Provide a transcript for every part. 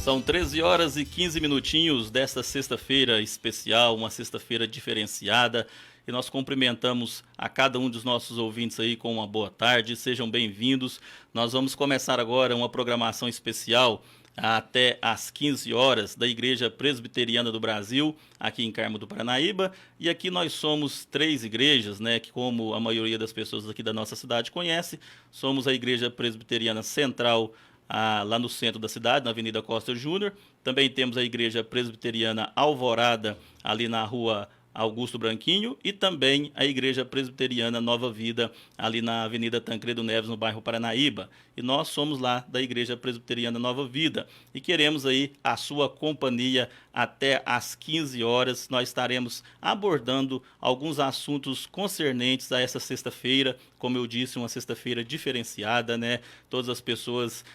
São 13 horas e 15 minutinhos desta sexta-feira especial, uma sexta-feira diferenciada. E nós cumprimentamos a cada um dos nossos ouvintes aí com uma boa tarde. Sejam bem-vindos. Nós vamos começar agora uma programação especial até às 15 horas da Igreja Presbiteriana do Brasil, aqui em Carmo do Paranaíba. E aqui nós somos 3 igrejas, né, que como a maioria das pessoas aqui da nossa cidade conhece, somos a Igreja Presbiteriana Central, lá no centro da cidade, na Avenida Costa Júnior. Também temos a Igreja Presbiteriana Alvorada, ali na Rua Augusto Branquinho, e também a Igreja Presbiteriana Nova Vida, ali na Avenida Tancredo Neves, no bairro Paranaíba. E nós somos lá da Igreja Presbiteriana Nova Vida e queremos aí a sua companhia até às 15 horas. Nós estaremos abordando alguns assuntos concernentes a essa sexta-feira. Como eu disse, uma sexta-feira diferenciada, né? Todas as pessoas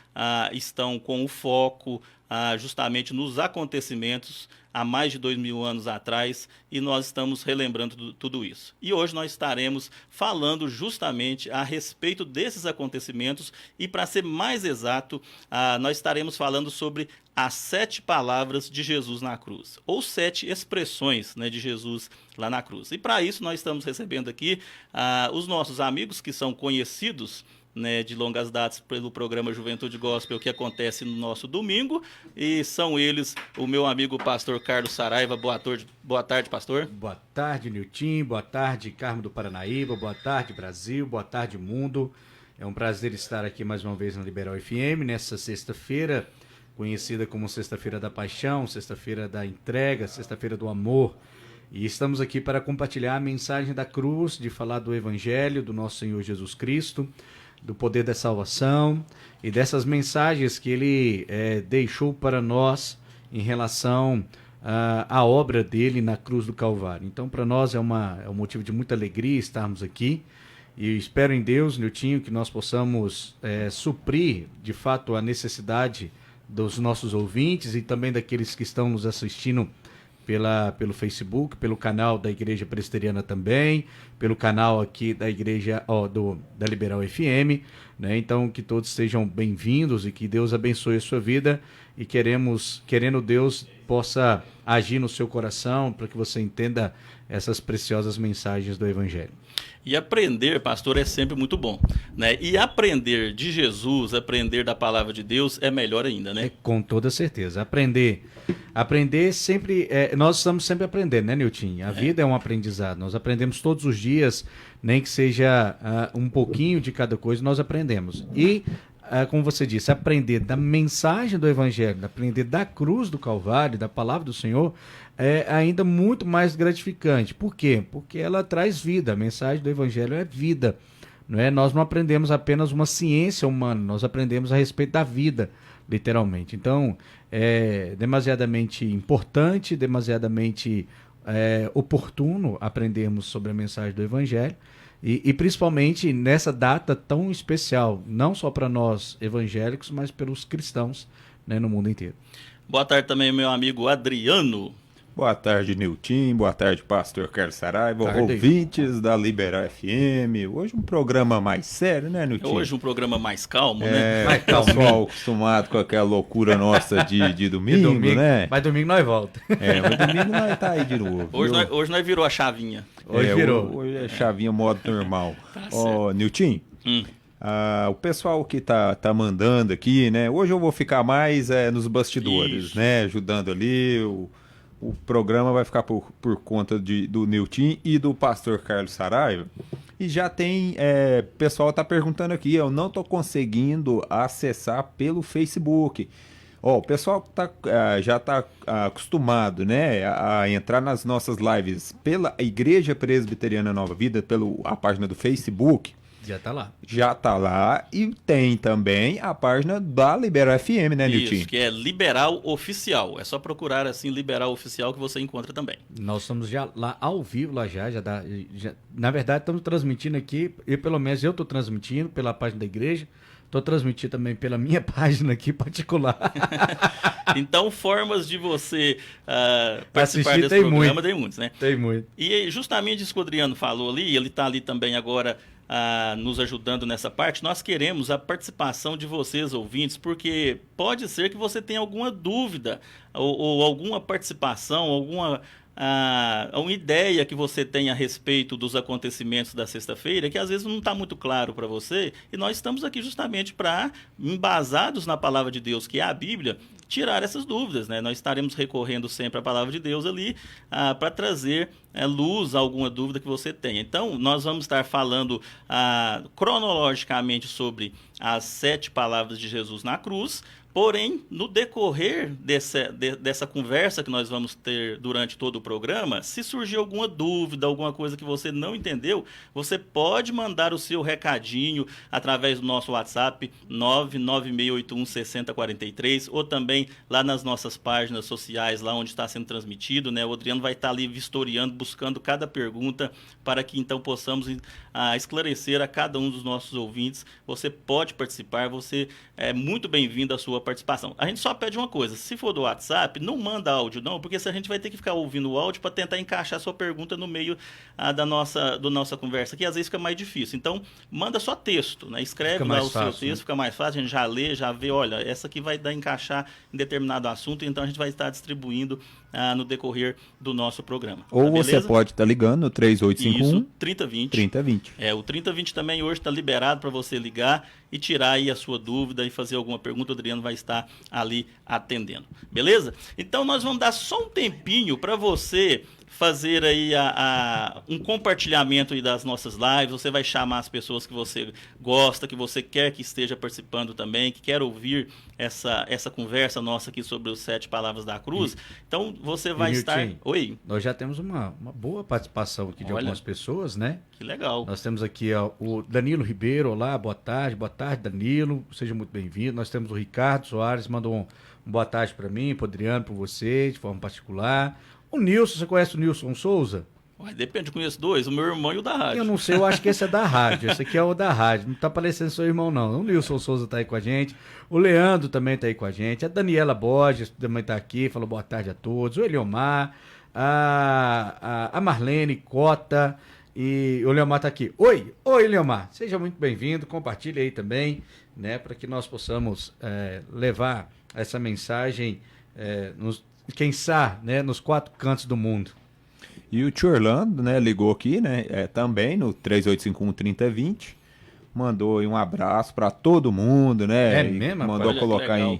estão com o foco justamente nos acontecimentos há mais de 2.000 anos atrás, e nós estamos relembrando tudo isso. E hoje nós estaremos falando justamente a respeito desses acontecimentos, e para ser mais exato, nós estaremos falando sobre as 7 palavras de Jesus na cruz, ou 7 expressões, né, de Jesus lá na cruz. E para isso nós estamos recebendo aqui os nossos amigos que são conhecidos, né, de longas datas pelo programa Juventude Gospel, que acontece no nosso domingo, e são eles o meu amigo pastor Carlos Saraiva. Boa tarde, pastor. Boa tarde, Nilton. Boa tarde, Carmo do Paranaíba. Boa tarde, Brasil. Boa tarde, mundo. É um prazer estar aqui mais uma vez na Liberal FM, nessa sexta-feira, conhecida como Sexta-feira da Paixão, Sexta-feira da Entrega, Sexta-feira do Amor. E estamos aqui para compartilhar a mensagem da cruz, de falar do Evangelho do nosso Senhor Jesus Cristo, do poder da salvação e dessas mensagens que ele deixou para nós em relação à obra dele na cruz do Calvário. Então, para nós é um motivo de muita alegria estarmos aqui, e espero em Deus, Niltinho, que nós possamos suprir de fato a necessidade dos nossos ouvintes e também daqueles que estão nos assistindo pelo Facebook, pelo canal da Igreja Presbiteriana também, pelo canal aqui da Igreja da Liberal FM, né? Então, que todos sejam bem-vindos e que Deus abençoe a sua vida, e querendo Deus, possa agir no seu coração para que você entenda essas preciosas mensagens do Evangelho. E aprender, pastor, é sempre muito bom, né? E aprender de Jesus, aprender da palavra de Deus é melhor ainda, né? Com toda certeza. Aprender sempre, nós estamos sempre aprendendo, né, Nilton? A vida é um aprendizado, nós aprendemos todos os dias, nem que seja um pouquinho de cada coisa, nós aprendemos. E, como você disse, aprender da mensagem do Evangelho, aprender da cruz do Calvário, da palavra do Senhor, é ainda muito mais gratificante. Por quê? Porque ela traz vida, a mensagem do Evangelho é vida. Não é? Nós não aprendemos apenas uma ciência humana, nós aprendemos a respeito da vida, literalmente. Então, é demasiadamente importante, demasiadamente oportuno aprendermos sobre a mensagem do Evangelho, e principalmente nessa data tão especial, não só para nós evangélicos, mas pelos cristãos, né, no mundo inteiro. Boa tarde também, meu amigo Adriano. Boa tarde, Nilton. Boa tarde, pastor Carlos Saraiva, ouvintes da Liberal FM. Hoje um programa mais sério, né, Nilton? Hoje um programa mais calmo, né? Mais calmo. Pessoal acostumado com aquela loucura nossa de domingo, né? Mas domingo nós volta. Mas domingo nós tá aí de novo. Hoje nós virou a chavinha. Hoje é chavinha modo normal. Ó, Nilton, o pessoal que tá mandando aqui, né? Hoje eu vou ficar mais nos bastidores, isso, né? Ajudando ali. O programa vai ficar por conta do Nilton e do pastor Carlos Saraiva. E já tem, pessoal tá perguntando aqui, eu não tô conseguindo acessar pelo Facebook. O pessoal já tá acostumado, né, a entrar nas nossas lives pela Igreja Presbiteriana Nova Vida, a página do Facebook. Já tá lá, e tem também a página da Liberal FM, né, Nilton? Isso, que é Liberal Oficial. É só procurar assim, Liberal Oficial, que você encontra também. Nós estamos já lá ao vivo, na verdade estamos transmitindo aqui, e pelo menos eu estou transmitindo pela página da igreja, Estou transmitindo também pela minha página aqui particular. Então, formas de você participar Assistir, desse tem programa muito. tem muitos, né? Tem muito. E justamente isso que o Adriano falou ali, ele está ali também agora nos ajudando nessa parte. Nós queremos a participação de vocês, ouvintes, porque pode ser que você tenha alguma dúvida ou alguma participação, alguma ideia que você tem a respeito dos acontecimentos da sexta-feira, que às vezes não está muito claro para você, e nós estamos aqui justamente para, embasados na palavra de Deus, que é a Bíblia, tirar essas dúvidas, né? Nós estaremos recorrendo sempre à palavra de Deus ali para trazer luz a alguma dúvida que você tenha. Então, nós vamos estar falando cronologicamente sobre as 7 palavras de Jesus na cruz. Porém, no decorrer dessa conversa que nós vamos ter durante todo o programa, se surgir alguma dúvida, alguma coisa que você não entendeu, você pode mandar o seu recadinho através do nosso WhatsApp 996816043 ou também lá nas nossas páginas sociais, lá onde está sendo transmitido, né? O Adriano vai estar ali vistoriando, buscando cada pergunta para que então possamos esclarecer a cada um dos nossos ouvintes. Você pode participar, você é muito bem-vindo à sua participação. A gente só pede uma coisa, se for do WhatsApp, não manda áudio não, porque se a gente vai ter que ficar ouvindo o áudio para tentar encaixar a sua pergunta no meio da nossa conversa, que às vezes fica mais difícil. Então, manda só texto, né? Escreve lá o seu texto, né? Fica mais fácil, a gente já lê, já vê, olha, essa aqui vai dar encaixar em determinado assunto, então a gente vai estar distribuindo no decorrer do nosso programa. Ou tá, você pode estar ligando no 3851 Isso, 3020. 3020. O 3020 também hoje está liberado para você ligar e tirar aí a sua dúvida e fazer alguma pergunta. O Adriano vai estar ali atendendo. Beleza? Então nós vamos dar só um tempinho para você fazer aí um compartilhamento aí das nossas lives. Você vai chamar as pessoas que você gosta, que você quer que esteja participando também, que quer ouvir essa conversa nossa aqui sobre os 7 palavras da cruz. Então você vai estar... Oi? Nós já temos uma boa participação aqui de algumas pessoas, né? Que legal. Nós temos aqui o Danilo Ribeiro. Olá, boa tarde Danilo, seja muito bem-vindo. Nós temos o Ricardo Soares, mandou um boa tarde para mim, para o Adriano, para você, de forma particular. O Nilson, você conhece o Nilson Souza? Depende, eu conheço 2, o meu irmão e o da rádio. Eu não sei, eu acho que esse é da rádio, esse aqui é o da rádio, não tá parecendo seu irmão não. O Nilson Souza tá aí com a gente, o Leandro também tá aí com a gente, a Daniela Borges também tá aqui, falou boa tarde a todos, o Eliomar, a Marlene Cota, e o Eliomar tá aqui. Oi Eliomar, seja muito bem-vindo, compartilhe aí também, né, para que nós possamos levar essa mensagem quem sabe, né, nos 4 cantos do mundo. E o tio Orlando, né, ligou aqui, né, também no 3851-3020, mandou aí um abraço para todo mundo, né, mesmo? mandou colocar em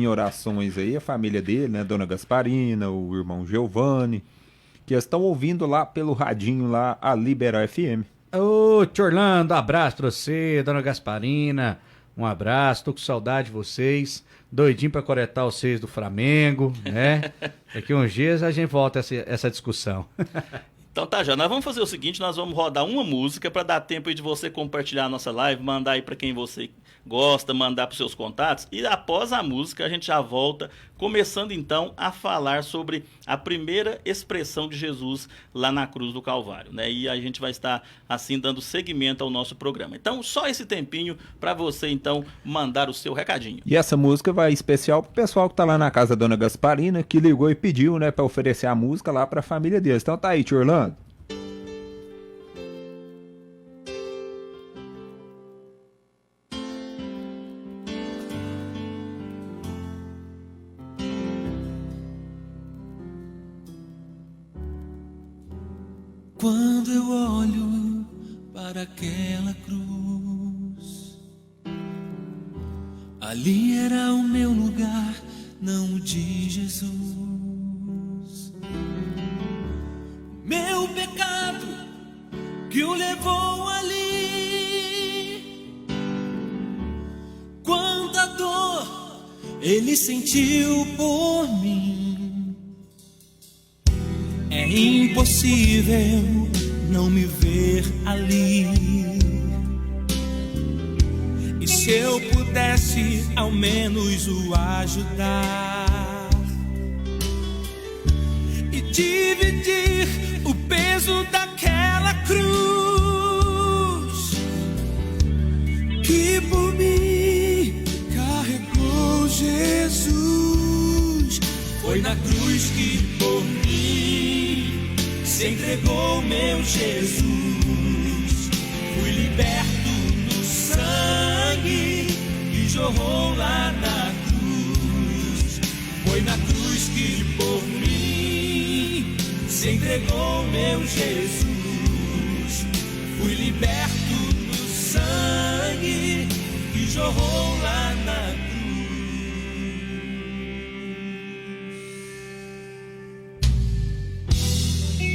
orações aí a família dele, né, Dona Gasparina, o irmão Giovanni, que estão ouvindo lá pelo radinho lá, a Liberal FM. Ô, tio Orlando, abraço pra você, Dona Gasparina, um abraço, tô com saudade de vocês. Doidinho para coletar os 6 do Flamengo, né? Daqui uns dias a gente volta essa discussão. Então tá, já. Nós vamos fazer o seguinte, nós vamos rodar uma música para dar tempo aí de você compartilhar a nossa live, mandar aí para quem você gosta, mandar para os seus contatos. E após a música a gente já volta, começando então a falar sobre a primeira expressão de Jesus lá na cruz do Calvário, né? E a gente vai estar assim dando seguimento ao nosso programa. Então só esse tempinho para você então mandar o seu recadinho. E essa música vai especial pro pessoal que tá lá na casa da Dona Gasparina, que ligou e pediu, né, para oferecer a música lá para a família deles. Então tá aí, tio Orlando. Quando eu olho para aquela cruz, ali era o meu lugar, não o de Jesus. Meu pecado que o levou ali, quanta dor ele sentiu por mim. É impossível não me ver ali. E se eu pudesse ao menos o ajudar e dividir o peso daquela cruz que por mim cruz que por mim se entregou, meu Jesus. Fui liberto no sangue que jorrou lá na cruz. Foi na cruz que por mim se entregou, meu Jesus. Fui liberto no sangue que jorrou lá na cruz.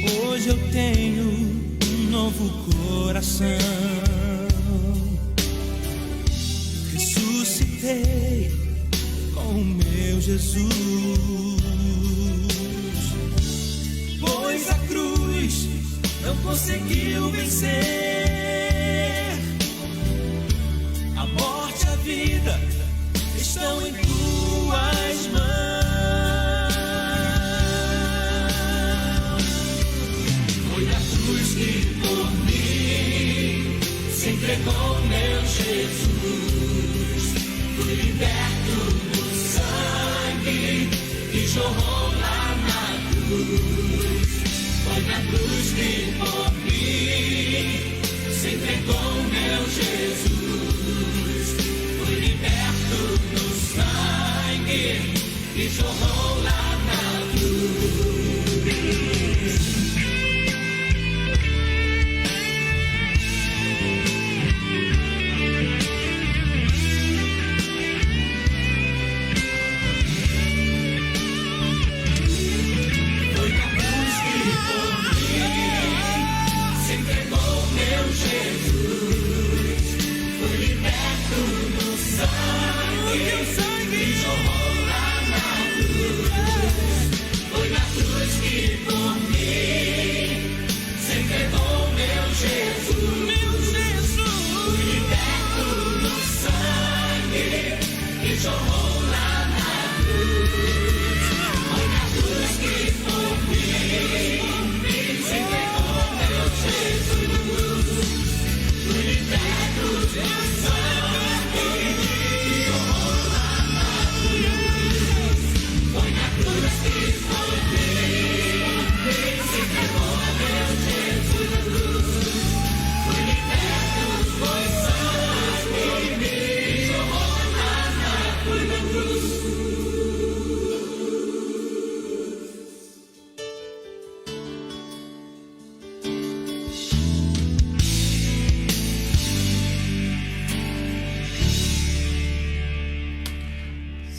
Hoje eu tenho um novo coração. Ressuscitei com o meu Jesus. Pois a cruz não conseguiu vencer. A morte e a vida estão em tuas mãos. Foi a cruz que por mim se entregou, meu Jesus. Fui liberto do sangue que jorrou lá na cruz. Foi na cruz que por mim se entregou, meu Jesus. Fui liberto do sangue que jorrou lá na cruz.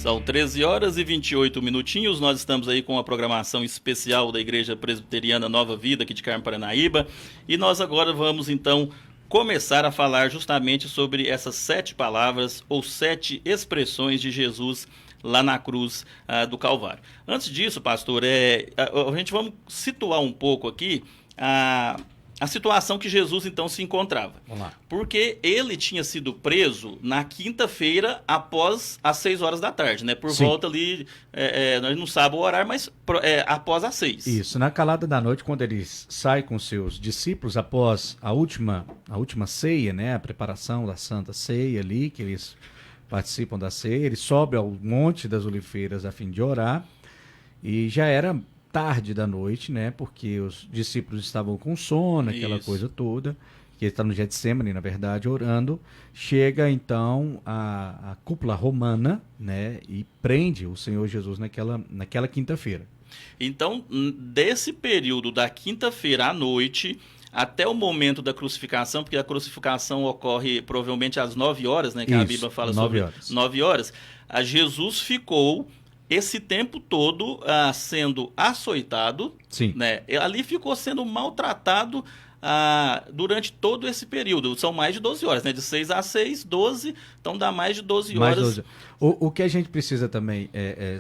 São 13 horas e 28 minutinhos, nós estamos aí com a programação especial da Igreja Presbiteriana Nova Vida aqui de Carmo, Paranaíba, e nós agora vamos então começar a falar justamente sobre essas 7 palavras ou 7 expressões de Jesus lá na cruz do Calvário. Antes disso, pastor, a gente vamos situar um pouco aqui a situação que Jesus então se encontrava. Vamos lá. Porque ele tinha sido preso na quinta-feira após as 6 horas da tarde, né? Por Sim. volta ali, nós não sabemos o horário, mas após as 6. Isso, na calada da noite, quando ele sai com seus discípulos após a última ceia, né? A preparação da Santa Ceia ali, que eles participam da ceia, ele sobe ao Monte das Oliveiras a fim de orar, e já era tarde da noite, né? Porque os discípulos estavam com sono, aquela coisa toda, que ele está no Getsemane, na verdade, orando. Chega então a cúpula romana, né? E prende o Senhor Jesus naquela quinta-feira. Então, desse período da quinta-feira à noite até o momento da crucificação, porque a crucificação ocorre provavelmente às 9 horas, né? Que Isso, a Bíblia fala 9 sobre horas. 9 horas. A Jesus ficou esse tempo todo sendo açoitado, Sim. né? Ali ficou sendo maltratado durante todo esse período. São mais de 12 horas, né? De 6 a 6, 12, então dá mais de 12 horas. 12. O que a gente precisa também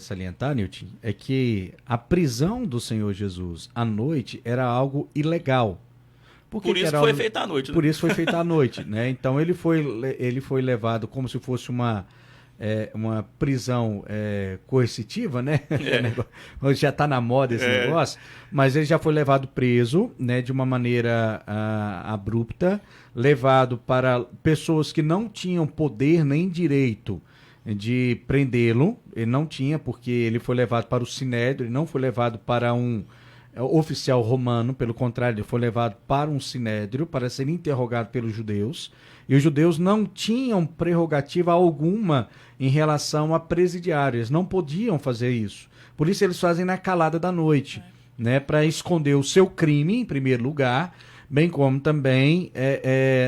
salientar, Nilton, é que a prisão do Senhor Jesus à noite era algo ilegal. Por isso foi feita à noite. Né? Por isso foi feita à noite, né? Então ele foi levado como se fosse uma prisão coercitiva, né? Já está na moda esse negócio, mas ele já foi levado preso, né, de uma maneira abrupta, levado para pessoas que não tinham poder nem direito de prendê-lo. Ele não tinha, porque ele foi levado para o Sinédrio, ele não foi levado para um oficial romano, pelo contrário, ele foi levado para um Sinédrio para ser interrogado pelos judeus. E os judeus não tinham prerrogativa alguma em relação a presidiários, não podiam fazer isso. Por isso eles fazem na calada da noite, né, para esconder o seu crime, em primeiro lugar, bem como também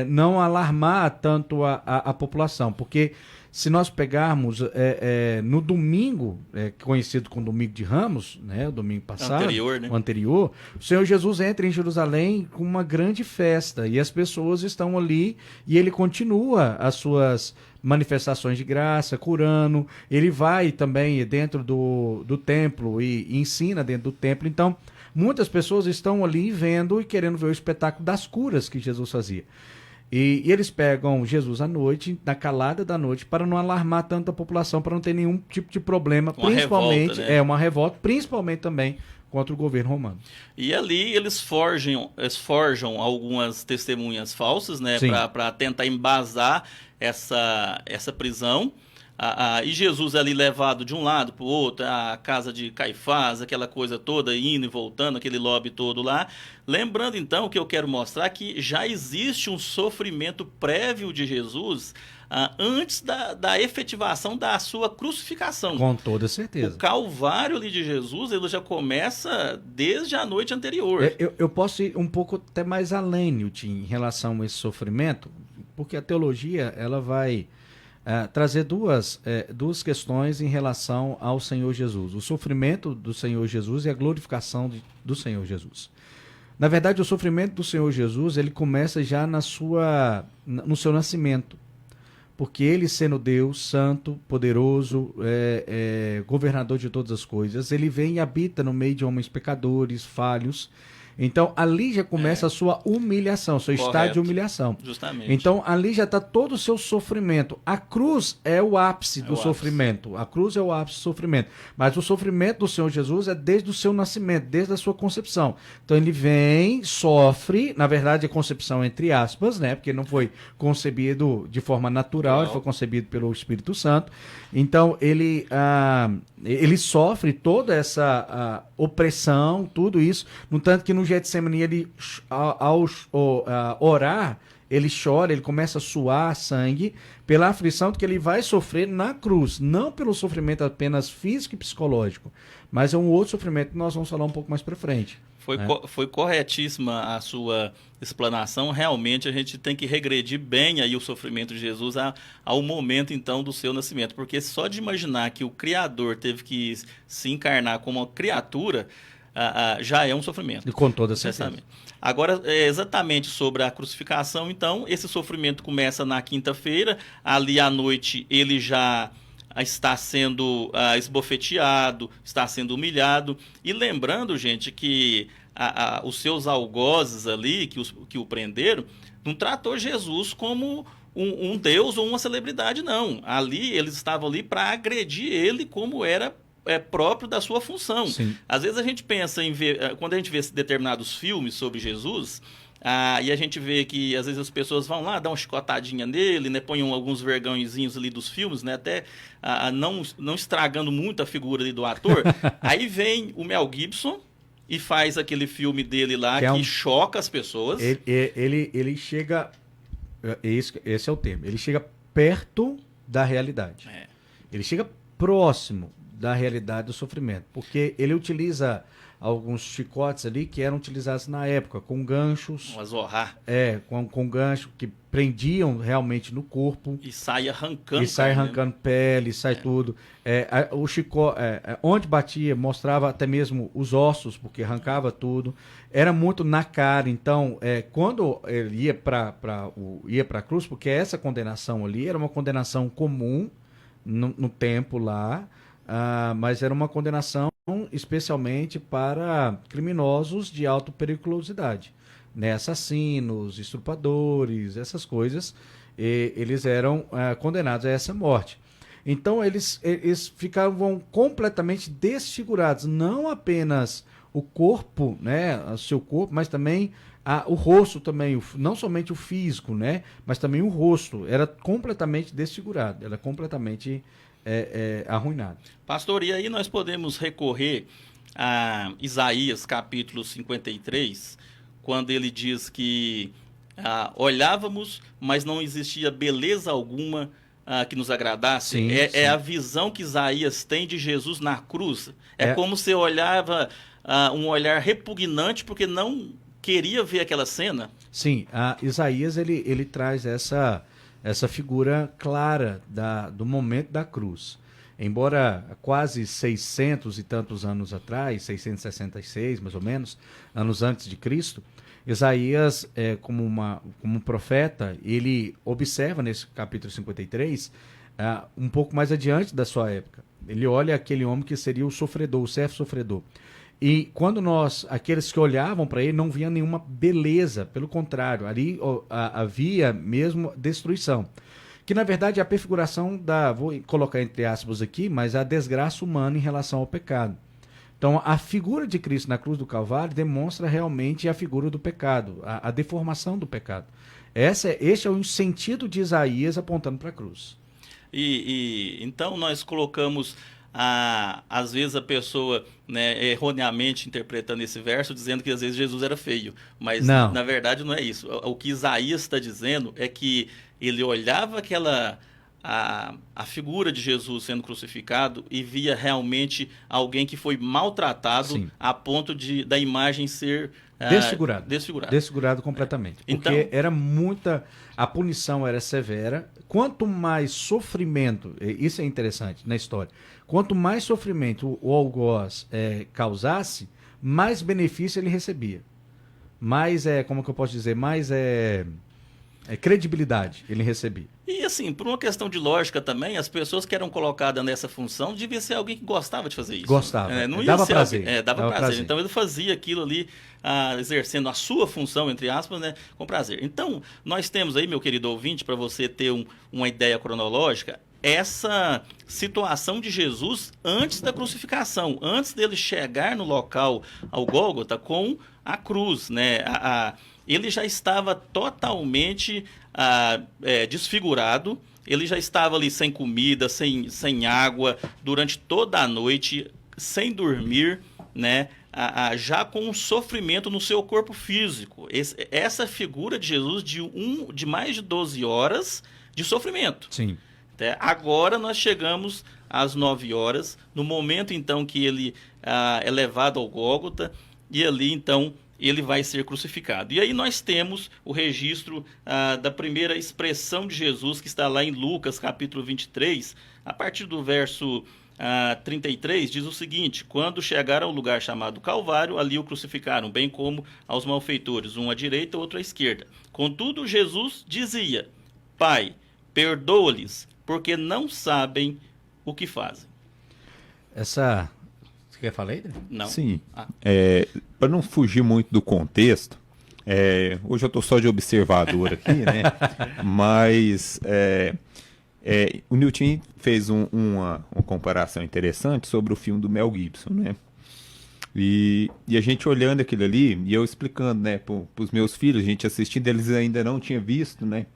não alarmar tanto a população. Porque se nós pegarmos no domingo, conhecido como Domingo de Ramos, né, o domingo passado, o anterior, o Senhor Jesus entra em Jerusalém com uma grande festa e as pessoas estão ali e ele continua as suas manifestações de graça, curando. Ele vai também dentro do templo e ensina dentro do templo. Então, muitas pessoas estão ali vendo e querendo ver o espetáculo das curas que Jesus fazia. E eles pegam Jesus à noite, na calada da noite, para não alarmar tanto a população, para não ter nenhum tipo de problema, principalmente, revolta, né? Uma revolta, principalmente também contra o governo romano. E ali eles forjam algumas testemunhas falsas, né, para tentar embasar essa prisão. E Jesus ali levado de um lado para o outro, a casa de Caifás, aquela coisa toda, indo e voltando, aquele lobby todo lá. Lembrando, então, que eu quero mostrar que já existe um sofrimento prévio de Jesus antes da efetivação da sua crucificação. Com toda certeza. O calvário ali de Jesus, ele já começa desde a noite anterior. Eu posso ir um pouco até mais além, Nilton, em relação a esse sofrimento, porque a teologia ela vai trazer duas questões em relação ao Senhor Jesus. O sofrimento do Senhor Jesus e a glorificação do Senhor Jesus. Na verdade, o sofrimento do Senhor Jesus, ele começa já no seu nascimento. Porque ele, sendo Deus, santo, poderoso, governador de todas as coisas, ele vem e habita no meio de homens pecadores, falhos. Então, ali já começa a sua humilhação, seu estado de humilhação. Justamente. Então, ali já está todo o seu sofrimento. A cruz é o ápice do sofrimento. A cruz é o ápice do sofrimento. Mas o sofrimento do Senhor Jesus é desde o seu nascimento, desde a sua concepção. Então, ele vem, sofre, na verdade, a concepção entre aspas, né? Porque ele não foi concebido de forma natural, ele foi concebido pelo Espírito Santo. Então, ele sofre toda essa opressão, tudo isso, no tanto que no Getsemane, ele, ao orar, ele chora, ele começa a suar sangue pela aflição que ele vai sofrer na cruz, não pelo sofrimento apenas físico e psicológico, mas é um outro sofrimento que nós vamos falar um pouco mais para frente. Foi corretíssima a sua explanação. Realmente a gente tem que regredir bem aí o sofrimento de Jesus ao momento então do seu nascimento, porque só de imaginar que o Criador teve que se encarnar como uma criatura já é um sofrimento. E com toda certeza. Agora, exatamente sobre a crucificação, então, esse sofrimento começa na quinta-feira, ali à noite ele já está sendo esbofeteado, está sendo humilhado, e lembrando, gente, que os seus algozes ali, que o prenderam, não tratou Jesus como um deus ou uma celebridade, não. Ali, eles estavam ali para agredir ele como era próprio da sua função. Sim. Às vezes a gente pensa em ver, quando a gente vê determinados filmes sobre Jesus, e a gente vê que às vezes as pessoas vão lá, dão uma chicotadinha nele, né, põem alguns vergõezinhos ali dos filmes, né, até não estragando muito a figura ali do ator. Aí vem o Mel Gibson e faz aquele filme dele lá que choca as pessoas. Ele chega, esse é o termo, ele chega perto da realidade. Ele chega próximo da realidade do sofrimento, porque ele utiliza alguns chicotes ali que eram utilizados na época, com ganchos. Um azorrar. Com gancho que prendiam realmente no corpo. E sai arrancando. E sai arrancando pele, sai tudo. O chicote, onde batia, mostrava até mesmo os ossos, porque arrancava tudo. Era muito na cara. Então, quando ele ia para a cruz, porque essa condenação ali era uma condenação comum no tempo lá, mas era uma condenação especialmente para criminosos de alta periculosidade, né? Assassinos, estupradores, essas coisas, eles eram condenados a essa morte. Então eles ficavam completamente desfigurados, não apenas o corpo, né, o seu corpo, mas também o rosto também, não somente o físico, né, mas também o rosto era completamente desfigurado, era completamente arruinado. Pastor, e aí nós podemos recorrer a Isaías capítulo 53, quando ele diz que olhávamos, mas não existia beleza alguma que nos agradasse. Sim, sim. É a visão que Isaías tem de Jesus na cruz. É como se olhava um olhar repugnante porque não queria ver aquela cena. Sim, Isaías ele traz essa figura clara do momento da cruz. Embora quase 600 e tantos anos atrás, 666 mais ou menos, anos antes de Cristo, Isaías, como profeta, ele observa nesse capítulo 53, um pouco mais adiante da sua época. Ele olha aquele homem que seria o sofredor, o servo sofredor. E quando aqueles que olhavam para ele, não viam nenhuma beleza, pelo contrário, ali havia mesmo destruição. Que na verdade é a prefiguração vou colocar entre aspas aqui, mas a desgraça humana em relação ao pecado. Então a figura de Cristo na cruz do Calvário demonstra realmente a figura do pecado, a deformação do pecado. Este é o sentido de Isaías apontando para a cruz. Então nós colocamos às vezes a pessoa, né, erroneamente interpretando esse verso, dizendo que às vezes Jesus era feio, mas não. Na verdade não é isso. O que Isaías está dizendo é que ele olhava a figura de Jesus sendo crucificado e via realmente alguém que foi maltratado. Sim. A ponto da imagem ser desfigurado completamente. Porque a punição era severa. Quanto mais sofrimento, isso é interessante na história, quanto mais sofrimento o algoz causasse, mais benefício ele recebia. Mais, como que eu posso dizer, mais credibilidade ele recebia. E assim, por uma questão de lógica também, as pessoas que eram colocadas nessa função devia ser alguém que gostava de fazer isso. Gostava. Não dava ia ser prazer. Dava prazer. Então ele fazia aquilo ali, exercendo a sua função, entre aspas, né, com prazer. Então, nós temos aí, meu querido ouvinte, para você ter uma ideia cronológica, essa situação de Jesus antes da crucificação, antes dele chegar no local, ao Gólgota, com a cruz, né? Ele já estava totalmente desfigurado, ele já estava ali sem comida, sem água, durante toda a noite, sem dormir, né? Já com um sofrimento no seu corpo físico. Essa figura de Jesus de mais de 12 horas de sofrimento. Sim. Agora nós chegamos às 9 horas, no momento então que ele é levado ao Gólgota, e ali então ele vai ser crucificado. E aí nós temos o registro da primeira expressão de Jesus, que está lá em Lucas, capítulo 23, a partir do verso 33, diz o seguinte: quando chegaram ao lugar chamado Calvário, ali o crucificaram, bem como aos malfeitores, um à direita, outro à esquerda. Contudo, Jesus dizia: Pai, perdoa-lhes, porque não sabem o que fazem. Você quer falar aí? Não. Sim. Para não fugir muito do contexto, hoje eu estou só de observador aqui, né? Mas o Newton fez uma comparação interessante sobre o filme do Mel Gibson, né? E a gente olhando aquilo ali, e eu explicando, né, para os meus filhos, a gente assistindo, eles ainda não tinham visto, né?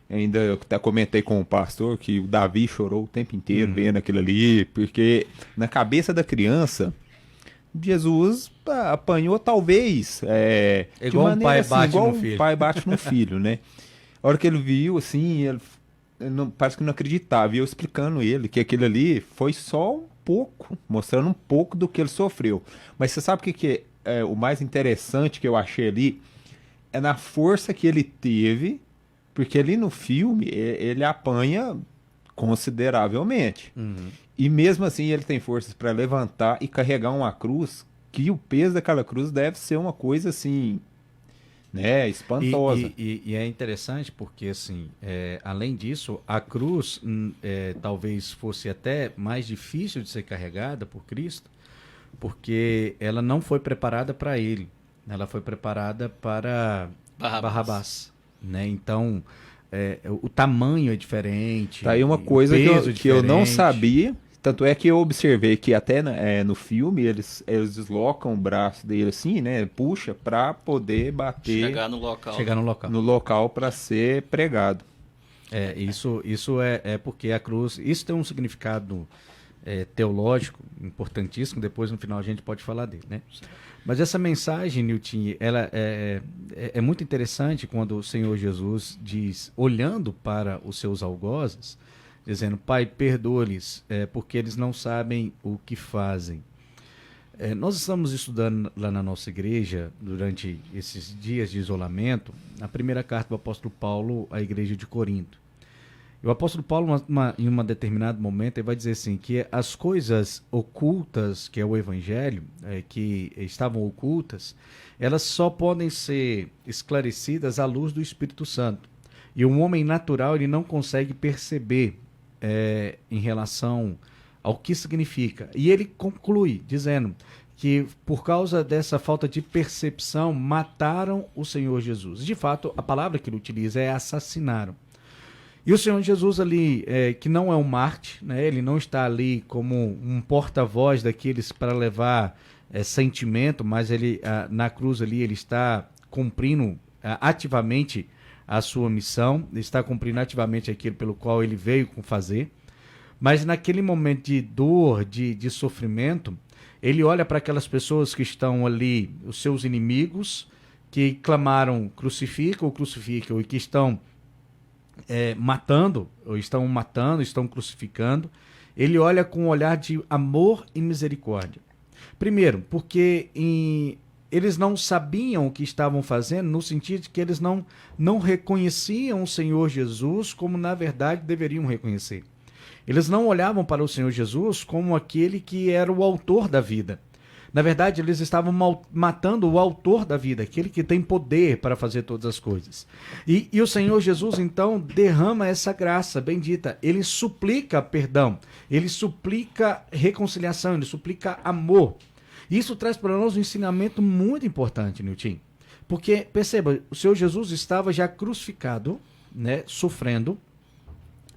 Ainda eu até comentei com o pastor que o Davi chorou o tempo inteiro vendo aquilo ali, porque na cabeça da criança, Jesus apanhou talvez igual um pai bate no filho. Um pai bate no filho, né? A hora que ele viu, assim, ele parece que não acreditava. E eu explicando ele que aquilo ali foi só um pouco, mostrando um pouco do que ele sofreu. Mas você sabe o que é o mais interessante que eu achei ali? É na força que ele teve. Porque ali no filme, ele apanha consideravelmente. E mesmo assim, ele tem forças para levantar e carregar uma cruz, que o peso daquela cruz deve ser uma coisa assim, né, espantosa. E é interessante porque, assim, além disso, a cruz talvez fosse até mais difícil de ser carregada por Cristo, porque ela não foi preparada para ele. Ela foi preparada para Barrabás. Né? Então, o tamanho é diferente. Tá aí uma coisa que eu não sabia. Tanto é que eu observei que até no filme eles deslocam o braço dele assim, né? Puxa para poder bater. Chegar no local. No local para ser pregado. Isso é porque a cruz, isso tem um significado teológico importantíssimo, depois no final a gente pode falar dele, né? Mas essa mensagem, Nilton, ela é muito interessante quando o Senhor Jesus diz, olhando para os seus algozes, dizendo, Pai, perdoa-lhes, porque eles não sabem o que fazem. Nós estamos estudando lá na nossa igreja, durante esses dias de isolamento, a primeira carta do apóstolo Paulo à igreja de Corinto. E o apóstolo Paulo, em um determinado momento, ele vai dizer assim, que as coisas ocultas, que é o evangelho, que estavam ocultas, elas só podem ser esclarecidas à luz do Espírito Santo. E um homem natural, ele não consegue perceber em relação ao que significa. E ele conclui dizendo que por causa dessa falta de percepção, mataram o Senhor Jesus. De fato, a palavra que ele utiliza é assassinaram. E o Senhor Jesus ali, que não é um Marte, né? Ele não está ali como um porta-voz daqueles para levar sentimento, mas ele na cruz ali ele está cumprindo ativamente a sua missão, está cumprindo ativamente aquilo pelo qual ele veio fazer. Mas naquele momento de dor, de sofrimento, ele olha para aquelas pessoas que estão ali, os seus inimigos, que clamaram crucificam, e que estão matando, estão crucificando. Ele olha com um olhar de amor e misericórdia. Primeiro, porque eles não sabiam o que estavam fazendo, no sentido de que eles não reconheciam o Senhor Jesus como na verdade deveriam reconhecer. Eles não olhavam para o Senhor Jesus como aquele que era o autor da vida. Na verdade, eles estavam matando o autor da vida, aquele que tem poder para fazer todas as coisas. E o Senhor Jesus, então, derrama essa graça bendita. Ele suplica perdão, ele suplica reconciliação, ele suplica amor. Isso traz para nós um ensinamento muito importante, Nilton. Porque, perceba, o Senhor Jesus estava já crucificado, né, sofrendo,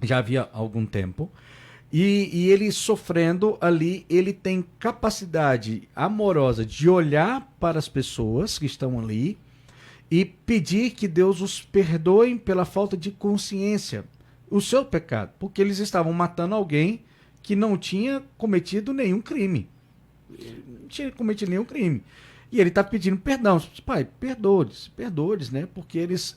já havia algum tempo, e ele sofrendo ali, ele tem capacidade amorosa de olhar para as pessoas que estão ali e pedir que Deus os perdoe pela falta de consciência, o seu pecado, porque eles estavam matando alguém que não tinha cometido nenhum crime. Não tinha cometido nenhum crime. E ele está pedindo perdão. Pai, perdoa-lhes, né? Porque eles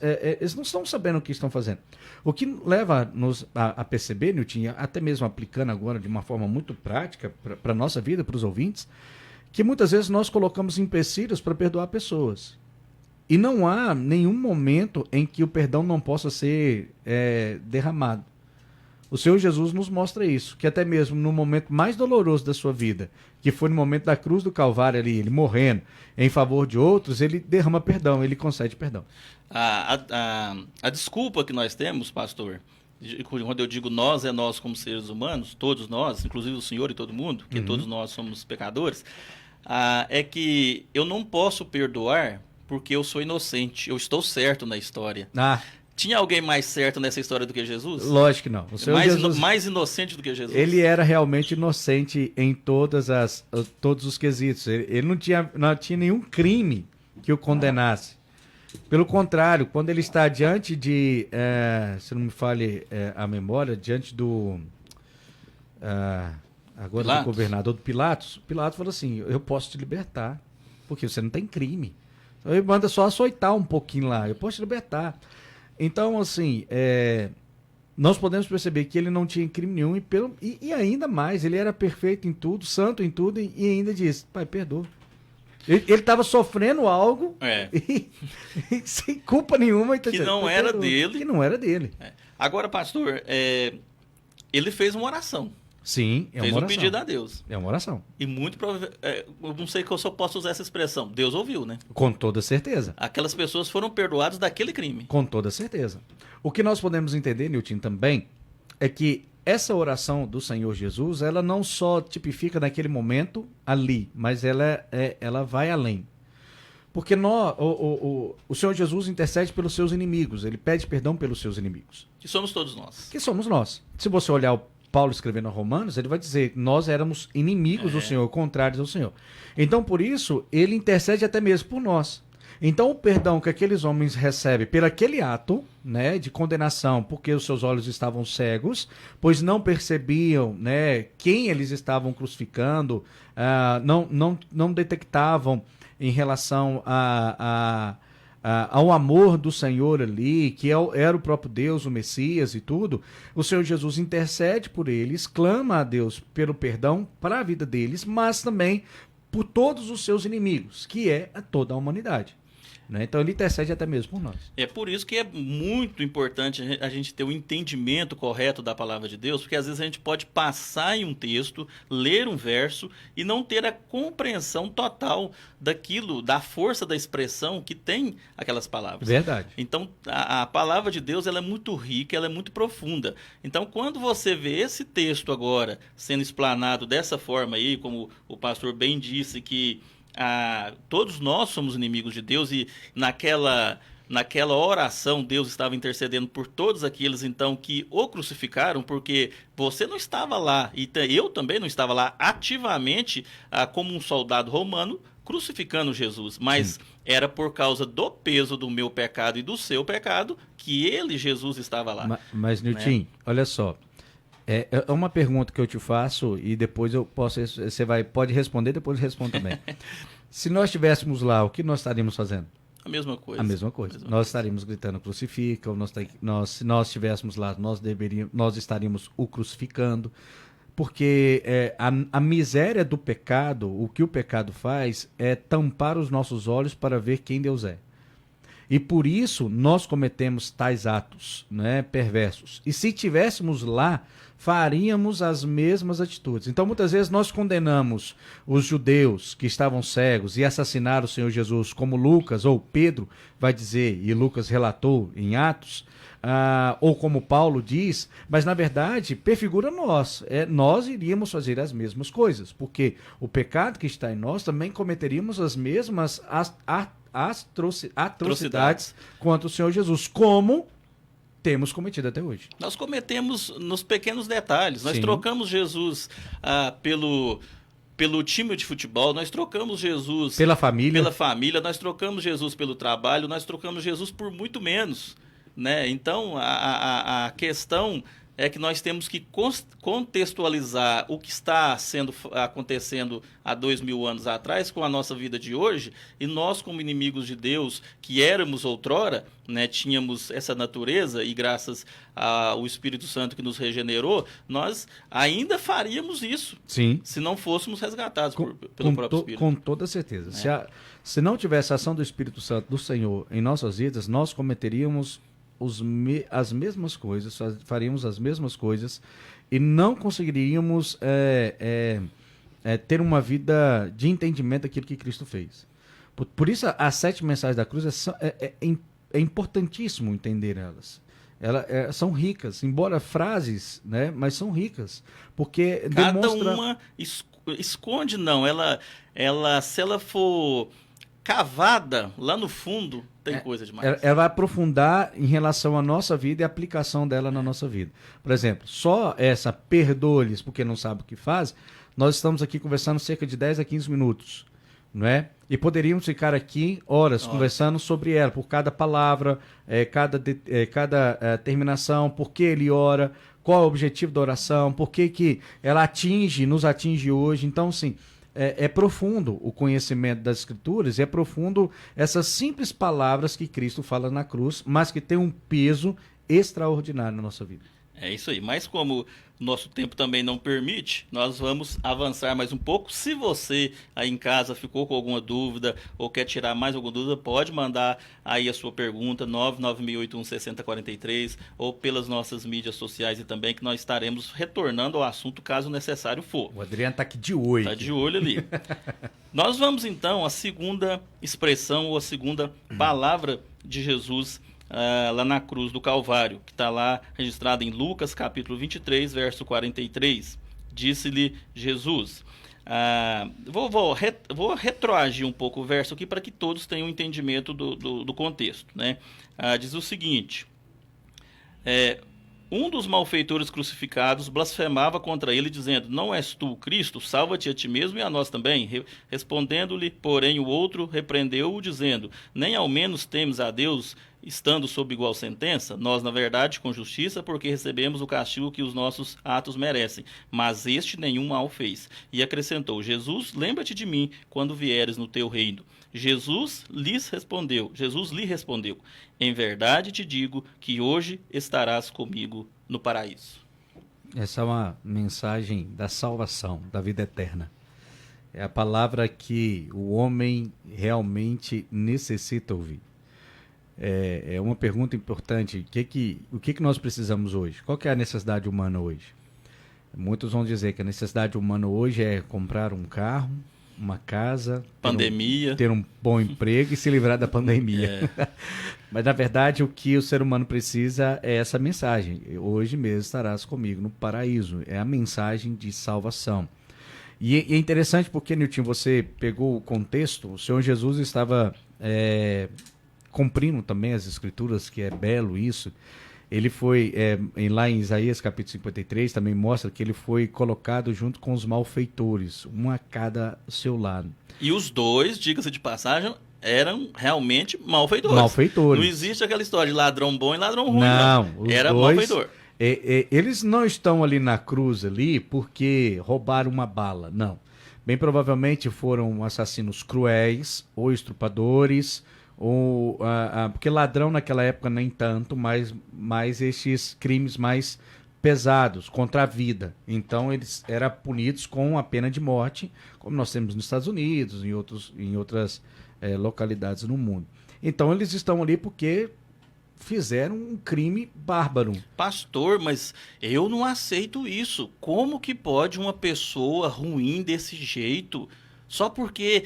não estão sabendo o que estão fazendo. O que leva-nos a perceber, Nilton, até mesmo aplicando agora de uma forma muito prática para a nossa vida, para os ouvintes, que muitas vezes nós colocamos empecilhos para perdoar pessoas. E não há nenhum momento em que o perdão não possa ser derramado. O Senhor Jesus nos mostra isso, que até mesmo no momento mais doloroso da sua vida, que foi no momento da cruz do Calvário ali, ele morrendo em favor de outros, ele derrama perdão, ele concede perdão. A desculpa que nós temos, pastor, quando eu digo nós, é nós como seres humanos, todos nós, inclusive o senhor e todo mundo, porque todos nós somos pecadores, é que eu não posso perdoar porque eu sou inocente, eu estou certo na história. Tinha alguém mais certo nessa história do que Jesus? Lógico que não. O Senhor Jesus, mais inocente do que Jesus? Ele era realmente inocente em todos os quesitos. Ele não tinha nenhum crime que o condenasse. Pelo contrário, quando ele está diante de, se não me falhe a memória, diante do agora do governador do Pilatos, Pilatos falou assim, eu posso te libertar, porque você não tem crime. Então ele manda só açoitar um pouquinho lá, eu posso te libertar. Então, assim, nós podemos perceber que ele não tinha crime nenhum e ainda mais, ele era perfeito em tudo, santo em tudo e ainda disse, pai, perdoa. Ele estava sofrendo algo e sem culpa nenhuma. Que não era dele. Que não era dele. Agora, pastor, ele fez uma oração. Sim, fez uma oração. Um pedido a Deus. É uma oração. E muito provavelmente, eu não sei que eu só posso usar essa expressão, Deus ouviu, né? Com toda certeza. Aquelas pessoas foram perdoadas daquele crime. Com toda certeza. O que nós podemos entender, Nilton, também, é que essa oração do Senhor Jesus, ela não só tipifica naquele momento ali, mas ela vai além. Porque o Senhor Jesus intercede pelos seus inimigos, ele pede perdão pelos seus inimigos. Que somos todos nós. Que somos nós. Se você olhar o Paulo escrevendo a Romanos, ele vai dizer que nós éramos inimigos do Senhor, contrários ao Senhor. Então, por isso, ele intercede até mesmo por nós. Então o perdão que aqueles homens recebem por aquele ato, né, de condenação, porque os seus olhos estavam cegos, pois não percebiam, né, quem eles estavam crucificando, não detectavam em relação ao amor do Senhor ali, que era o próprio Deus, o Messias e tudo. O Senhor Jesus intercede por eles, clama a Deus pelo perdão para a vida deles, mas também por todos os seus inimigos, que é toda a humanidade. Né? Então ele intercede até mesmo por nós. É por isso que é muito importante a gente ter o entendimento correto da palavra de Deus, porque às vezes a gente pode passar em um texto, ler um verso e não ter a compreensão total daquilo, da força da expressão que tem aquelas palavras. Verdade. Então a palavra de Deus, ela é muito rica, ela é muito profunda. Então quando você vê esse texto agora sendo explanado dessa forma aí, como o pastor bem disse, que todos nós somos inimigos de Deus, e naquela oração Deus estava intercedendo por todos aqueles então que o crucificaram, porque você não estava lá, e eu também não estava lá ativamente como um soldado romano crucificando Jesus, mas era por causa do peso do meu pecado e do seu pecado que ele, Jesus, estava lá. Mas Nilton, né? Olha só, é uma pergunta que eu te faço e depois pode responder, depois eu respondo também. Se nós estivéssemos lá, o que nós estaríamos fazendo? A mesma coisa. A mesma coisa. Nós estaríamos gritando crucifica, se nós estivéssemos lá, nós estaríamos o crucificando, porque a miséria do pecado, o que o pecado faz é tampar os nossos olhos para ver quem Deus é. E por isso nós cometemos tais atos, né, perversos. E se tivéssemos lá, faríamos as mesmas atitudes. Então muitas vezes nós condenamos os judeus que estavam cegos e assassinaram o Senhor Jesus, como Lucas ou Pedro vai dizer, e Lucas relatou em Atos, ou como Paulo diz, mas na verdade perfigura nós. Nós iríamos fazer as mesmas coisas, porque o pecado que está em nós também cometeríamos as mesmas atrocidades contra o Senhor Jesus, como temos cometido até hoje. Nós cometemos nos pequenos detalhes. Nós trocamos Jesus pelo time de futebol, nós trocamos Jesus pela família, nós trocamos Jesus pelo trabalho, nós trocamos Jesus por muito menos, né? Então a questão é que nós temos que contextualizar o que está acontecendo há 2000 anos atrás com a nossa vida de hoje, e nós, como inimigos de Deus, que éramos outrora, né, tínhamos essa natureza, e graças ao Espírito Santo que nos regenerou, nós ainda faríamos isso. Sim. Se não fôssemos resgatados pelo próprio Espírito. Com toda certeza. Se não tivesse a ação do Espírito Santo do Senhor em nossas vidas, nós cometeríamos as mesmas coisas, faríamos as mesmas coisas e não conseguiríamos ter uma vida de entendimento daquilo que Cristo fez. Por isso as 7 mensagens da cruz é importantíssimo entender elas. São ricas, embora frases, né, mas são ricas, porque cada uma esconde, não, ela se ela for cavada lá no fundo, tem coisa demais. Ela vai aprofundar em relação à nossa vida e a aplicação dela na nossa vida. Por exemplo, só essa perdoa-lhes porque não sabe o que faz, nós estamos aqui conversando cerca de 10 a 15 minutos, não é? E poderíamos ficar aqui horas conversando sobre ela, por cada palavra, cada terminação, por que ele ora, qual é o objetivo da oração, por que ela nos atinge hoje. Então, assim, é profundo o conhecimento das Escrituras, é profundo essas simples palavras que Cristo fala na cruz, mas que tem um peso extraordinário na nossa vida. É isso aí, mas como nosso tempo também não permite, nós vamos avançar mais um pouco. Se você aí em casa ficou com alguma dúvida ou quer tirar mais alguma dúvida, pode mandar aí a sua pergunta, 996816043, ou pelas nossas mídias sociais, e também que nós estaremos retornando ao assunto caso necessário for. O Adriano está aqui de olho. Está de olho ali. Nós vamos então à segunda expressão ou a segunda palavra de Jesus lá na cruz do Calvário, que está lá registrado em Lucas capítulo 23, verso 43. Disse-lhe Jesus. Vou retroagir um pouco o verso aqui para que todos tenham entendimento do contexto, né? Diz o seguinte: Um dos malfeitores crucificados blasfemava contra ele, dizendo: Não és tu o Cristo? Salva-te a ti mesmo e a nós também. Respondendo-lhe, porém, o outro repreendeu-o, dizendo: Nem ao menos temes a Deus, estando sob igual sentença? Nós, na verdade, com justiça, porque recebemos o castigo que os nossos atos merecem. Mas este nenhum mal fez. E acrescentou: Jesus, lembra-te de mim quando vieres no teu reino. Jesus lhe respondeu: Em verdade te digo que hoje estarás comigo no paraíso. Essa é uma mensagem da salvação, da vida eterna. É a palavra que o homem realmente necessita ouvir. É uma pergunta importante. O que nós precisamos hoje? Qual que é a necessidade humana hoje? Muitos vão dizer que a necessidade humana hoje é comprar um carro, uma casa, pandemia, ter um bom emprego e se livrar da pandemia. Mas, na verdade, o que o ser humano precisa é essa mensagem. Hoje mesmo estarás comigo no paraíso. É a mensagem de salvação. E é interessante porque, Nilton, você pegou o contexto. O Senhor Jesus estava cumprindo também as Escrituras, que é belo isso. Ele foi, lá em Isaías capítulo 53, também mostra que ele foi colocado junto com os malfeitores, um a cada seu lado. E os dois, diga-se de passagem, eram realmente malfeitores. Malfeitores. Não existe aquela história de ladrão bom e ladrão ruim. Não. Era dois, malfeitor. Eles não estão ali na cruz ali porque roubaram uma bala, não. Bem provavelmente foram assassinos cruéis ou estrupadores, porque ladrão naquela época nem tanto, mas esses crimes mais pesados contra a vida. Então eles eram punidos com a pena de morte, como nós temos nos Estados Unidos, em outras localidades no mundo. Então eles estão ali porque fizeram um crime bárbaro. Pastor, mas eu não aceito isso. Como que pode uma pessoa ruim desse jeito, só porque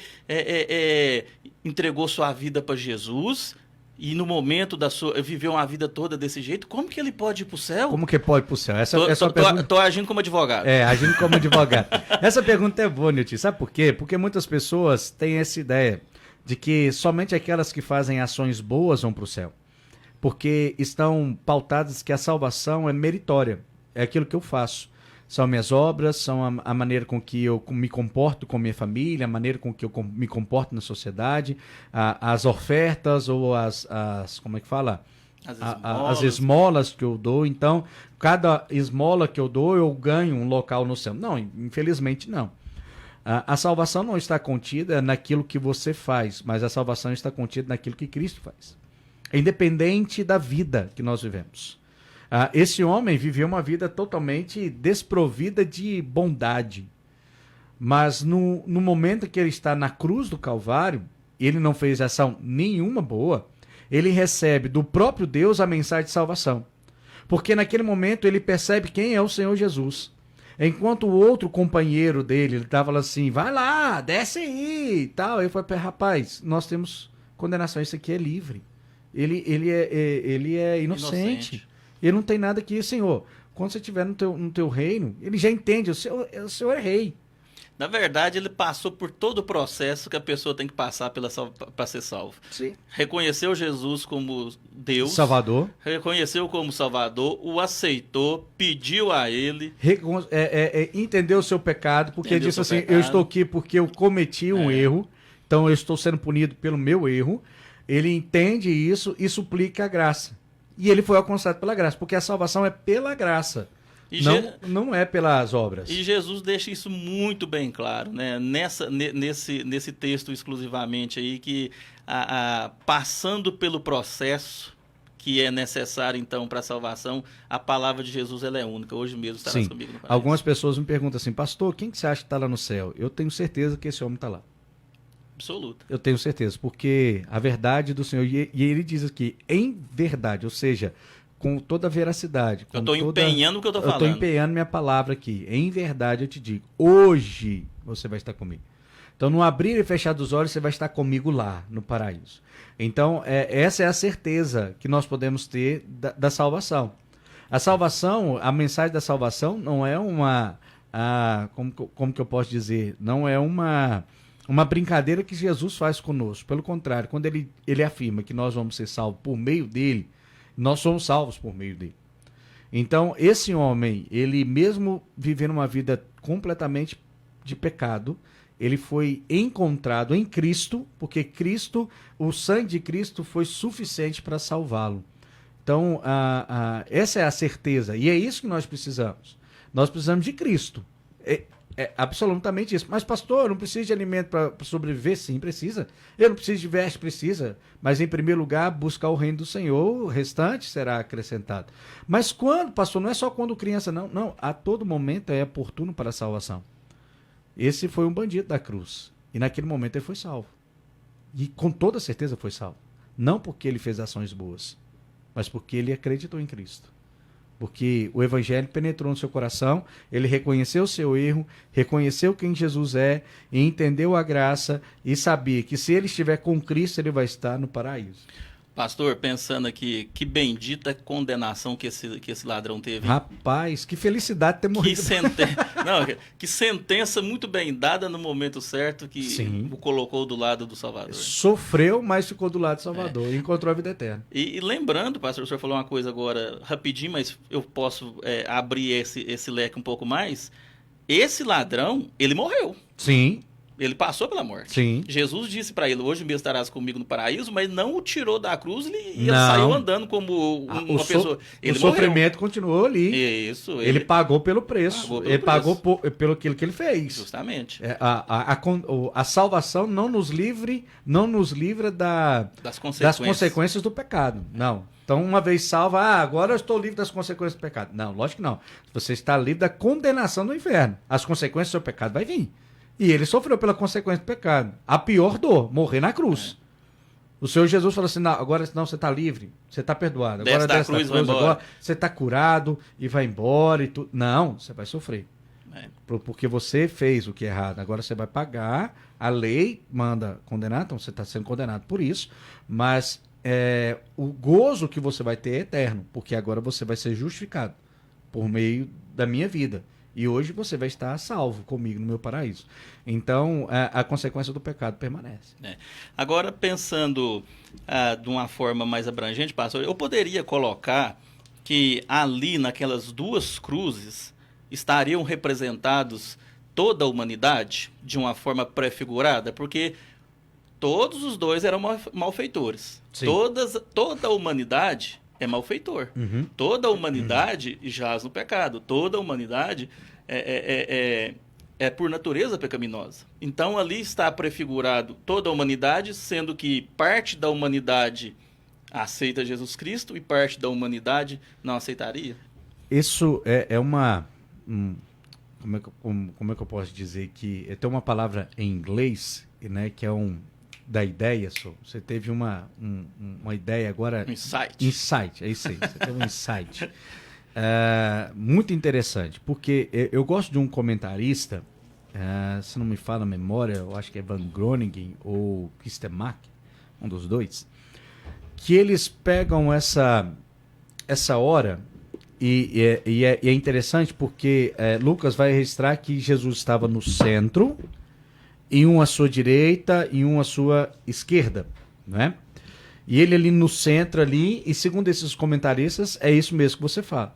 entregou sua vida para Jesus e no momento viveu uma vida toda desse jeito, como que ele pode ir para o céu? Como que pode ir para o céu? Pergunta... Tô agindo como advogado. Agindo como advogado. Essa pergunta é boa, Nilton. Sabe por quê? Porque muitas pessoas têm essa ideia de que somente aquelas que fazem ações boas vão para o céu. Porque estão pautadas que a salvação é meritória. É aquilo que eu faço. São minhas obras, são a maneira com que eu me comporto com minha família, a maneira com que eu me comporto na sociedade, as ofertas ou como é que fala? As esmolas que eu dou. Então, cada esmola que eu dou, eu ganho um local no céu. Não, infelizmente não. A salvação não está contida naquilo que você faz, mas a salvação está contida naquilo que Cristo faz. Independente da vida que nós vivemos. Esse homem viveu uma vida totalmente desprovida de bondade. Mas no momento que ele está na cruz do Calvário, ele não fez ação nenhuma boa, ele recebe do próprio Deus a mensagem de salvação. Porque naquele momento ele percebe quem é o Senhor Jesus. Enquanto o outro companheiro dele, ele estava assim, vai lá, desce aí e tal. Ele falou, rapaz, nós temos condenação, isso aqui é livre. Ele é inocente. Ele não tem nada que, Senhor, quando você estiver no teu reino, ele já entende, o Senhor é rei. Na verdade, ele passou por todo o processo que a pessoa tem que passar para ser salvo. Sim. Reconheceu Jesus como Deus. Salvador. Reconheceu como Salvador, o aceitou, pediu a ele. Entendeu o seu pecado, porque disse assim, eu estou aqui porque eu cometi um erro, então eu estou sendo punido pelo meu erro. Ele entende isso e suplica a graça. E ele foi alcançado pela graça, porque a salvação é pela graça, não é pelas obras. E Jesus deixa isso muito bem claro, né? Nesse texto exclusivamente aí, que passando pelo processo que é necessário então para a salvação, a palavra de Jesus ela é única. Hoje mesmo estarás comigo no paraíso. Algumas pessoas me perguntam assim, pastor, quem que você acha que está lá no céu? Eu tenho certeza que esse homem está lá. Absoluta. Eu tenho certeza, porque a verdade do Senhor, e ele diz aqui, em verdade, ou seja, com toda a veracidade. Eu estou empenhando o que eu estou falando. Eu estou empenhando minha palavra aqui. Em verdade eu te digo, hoje você vai estar comigo. Então, no abrir e fechar dos olhos, você vai estar comigo lá, no paraíso. Então, essa é a certeza que nós podemos ter da salvação. A salvação, a mensagem da salvação não é como que eu posso dizer? Não é uma brincadeira que Jesus faz conosco. Pelo contrário, quando ele afirma que nós vamos ser salvos por meio dele, nós somos salvos por meio dele. Então, esse homem, ele mesmo vivendo uma vida completamente de pecado, ele foi encontrado em Cristo, porque Cristo, o sangue de Cristo foi suficiente para salvá-lo. Então, essa é a certeza, e é isso que nós precisamos. Nós precisamos de Cristo. É absolutamente isso. Mas, pastor, eu não preciso de alimento para sobreviver? Sim, precisa. Eu não preciso de veste? Precisa. Mas, em primeiro lugar, buscar o reino do Senhor, o restante será acrescentado. Mas quando, pastor, não é só quando criança, não. Não, a todo momento é oportuno para a salvação. Esse foi um bandido da cruz. E naquele momento ele foi salvo. E com toda certeza foi salvo. Não porque ele fez ações boas, mas porque ele acreditou em Cristo. Porque o evangelho penetrou no seu coração, ele reconheceu o seu erro, reconheceu quem Jesus é, e entendeu a graça e sabia que se ele estiver com Cristo, ele vai estar no paraíso. Pastor, pensando aqui, que bendita condenação que esse ladrão teve. Rapaz, que felicidade ter morrido. Que sentença muito bem dada no momento certo que Sim. o colocou do lado do Salvador. Sofreu, mas ficou do lado do Salvador e encontrou a vida eterna. E lembrando, pastor, o senhor falou uma coisa agora rapidinho, mas eu posso abrir esse leque um pouco mais. Esse ladrão, ele morreu. Sim. Ele passou pela morte. Sim. Jesus disse para ele, hoje mesmo estarás comigo no paraíso, mas não o tirou da cruz e ele Não. saiu andando como uma pessoa. Ele o morreu. sofrimento continuou ali. Isso. Ele pagou pelo preço. Pagou pelo aquilo que ele fez. Justamente. A salvação não nos livra das consequências do pecado. Não. Então, uma vez salva, agora eu estou livre das consequências do pecado. Não, lógico que não. Você está livre da condenação do inferno. As consequências do seu pecado vai vir. E ele sofreu pela consequência do pecado. A pior dor, morrer na cruz. O Senhor Jesus falou assim, não, agora não, você está livre, você está perdoado. Agora desce da cruz, agora você está curado e vai embora. Não, você vai sofrer. Porque você fez o que é errado. Agora você vai pagar, a lei manda condenar, então você está sendo condenado por isso. Mas o gozo que você vai ter é eterno, porque agora você vai ser justificado por meio da minha vida. E hoje você vai estar salvo comigo no meu paraíso. Então, a consequência do pecado permanece. Agora, pensando de uma forma mais abrangente, pastor, eu poderia colocar que ali, naquelas duas cruzes, estariam representados toda a humanidade de uma forma prefigurada? Porque todos os dois eram malfeitores. Toda a humanidade é malfeitor. Uhum. Toda a humanidade jaz no pecado. Toda a humanidade é por natureza pecaminosa. Então ali está prefigurado toda a humanidade, sendo que parte da humanidade aceita Jesus Cristo e parte da humanidade não aceitaria. Isso é uma... como é que eu posso dizer? Que tem uma palavra em inglês, né, que é da ideia, você teve uma ideia agora... Insight, é isso aí, você teve um insight. Muito interessante, porque eu gosto de um comentarista, se não me fala a memória, eu acho que é Van Groningen ou Christian Mack, um dos dois, que eles pegam essa hora, e é interessante porque Lucas vai registrar que Jesus estava no centro, e um à sua direita e um à sua esquerda, né? E ele ali no centro ali, e segundo esses comentaristas, é isso mesmo que você fala.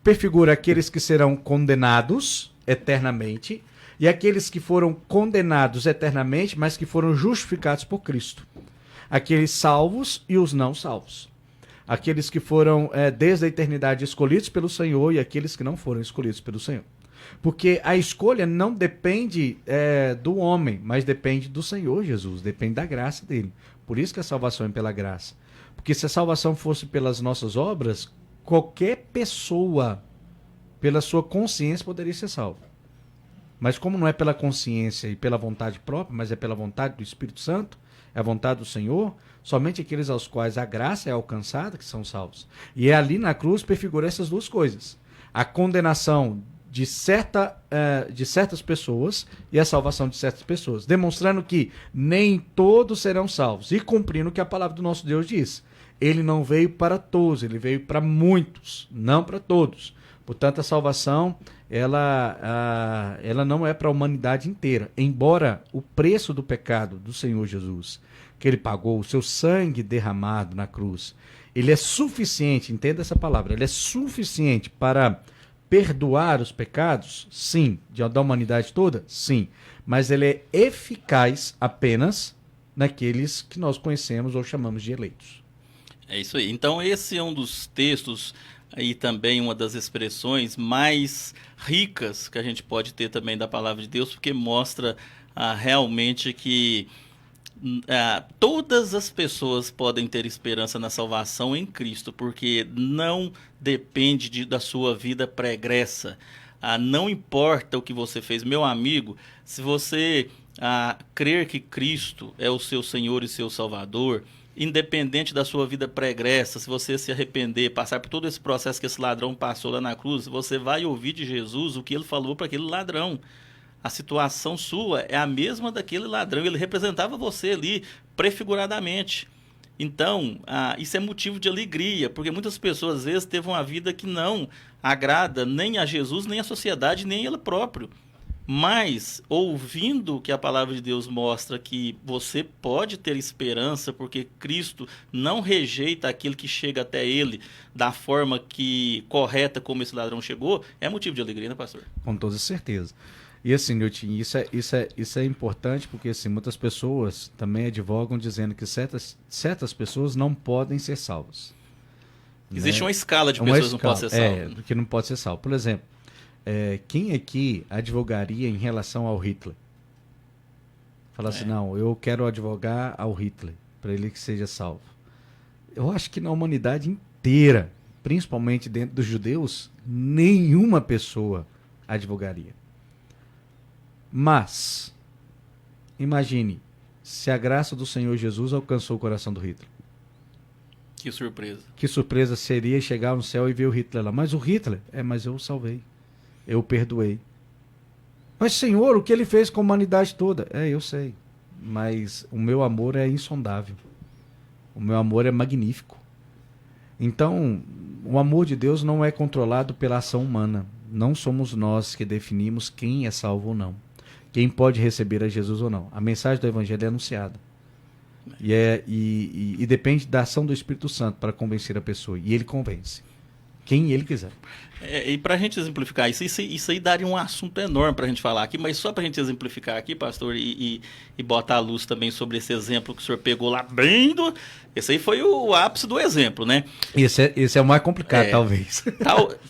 Prefigura aqueles que serão condenados eternamente, e aqueles que foram condenados eternamente, mas que foram justificados por Cristo. Aqueles salvos e os não salvos. Aqueles que foram desde a eternidade escolhidos pelo Senhor e aqueles que não foram escolhidos pelo Senhor. Porque a escolha não depende do homem, mas depende do Senhor Jesus, depende da graça dele. Por isso que a salvação é pela graça. Porque se a salvação fosse pelas nossas obras, qualquer pessoa, pela sua consciência, poderia ser salva. Mas como não é pela consciência e pela vontade própria, mas é pela vontade do Espírito Santo, é a vontade do Senhor, somente aqueles aos quais a graça é alcançada que são salvos. E ali na cruz prefigura essas duas coisas. A condenação de certas pessoas e a salvação de certas pessoas, demonstrando que nem todos serão salvos e cumprindo o que a palavra do nosso Deus diz. Ele não veio para todos, ele veio para muitos, não para todos. Portanto, a salvação ela não é para a humanidade inteira, embora o preço do pecado do Senhor Jesus, que ele pagou, o seu sangue derramado na cruz, ele é suficiente, entenda essa palavra, ele é suficiente para perdoar os pecados? Sim. Da humanidade toda? Sim. Mas ele é eficaz apenas naqueles que nós conhecemos ou chamamos de eleitos. É isso aí. Então esse é um dos textos e também uma das expressões mais ricas que a gente pode ter também da palavra de Deus, porque mostra realmente que todas as pessoas podem ter esperança na salvação em Cristo, porque não depende da sua vida pregressa. Não importa o que você fez, meu amigo, se você crer que Cristo é o seu Senhor e seu Salvador, independente da sua vida pregressa, se você se arrepender, passar por todo esse processo que esse ladrão passou lá na cruz, você vai ouvir de Jesus o que ele falou para aquele ladrão. A situação sua é a mesma daquele ladrão, ele representava você ali prefiguradamente. Então, isso é motivo de alegria, porque muitas pessoas às vezes teve uma vida que não agrada nem a Jesus, nem a sociedade, nem ele próprio. Mas, ouvindo que a palavra de Deus mostra que você pode ter esperança, porque Cristo não rejeita aquilo que chega até ele da forma correta como esse ladrão chegou, é motivo de alegria, né, pastor? Com toda certeza. E assim, Nilton, isso é importante porque assim, muitas pessoas também advogam dizendo que certas pessoas não podem ser salvas. Existe uma escala de uma pessoas que não podem ser salvas. Que não pode ser salvo. Por exemplo, quem aqui advogaria em relação ao Hitler? Fala assim, não, eu quero advogar ao Hitler, para ele que seja salvo. Eu acho que na humanidade inteira, principalmente dentro dos judeus, nenhuma pessoa advogaria. Mas, imagine, se a graça do Senhor Jesus alcançou o coração do Hitler. Que surpresa. Que surpresa seria chegar no céu e ver o Hitler lá. Mas o Hitler, mas eu o salvei. Eu o perdoei. Mas, Senhor, o que ele fez com a humanidade toda? Eu sei. Mas o meu amor é insondável. O meu amor é magnífico. Então, o amor de Deus não é controlado pela ação humana. Não somos nós que definimos quem é salvo ou não. Quem pode receber a Jesus ou não. A mensagem do Evangelho é anunciada. E depende da ação do Espírito Santo para convencer a pessoa. E ele convence. Quem ele quiser. E para a gente exemplificar isso aí daria um assunto enorme para a gente falar aqui, mas só para a gente exemplificar aqui, pastor, e botar a luz também sobre esse exemplo que o senhor pegou lá bem esse aí foi o ápice do exemplo, né? Esse é o mais complicado, talvez.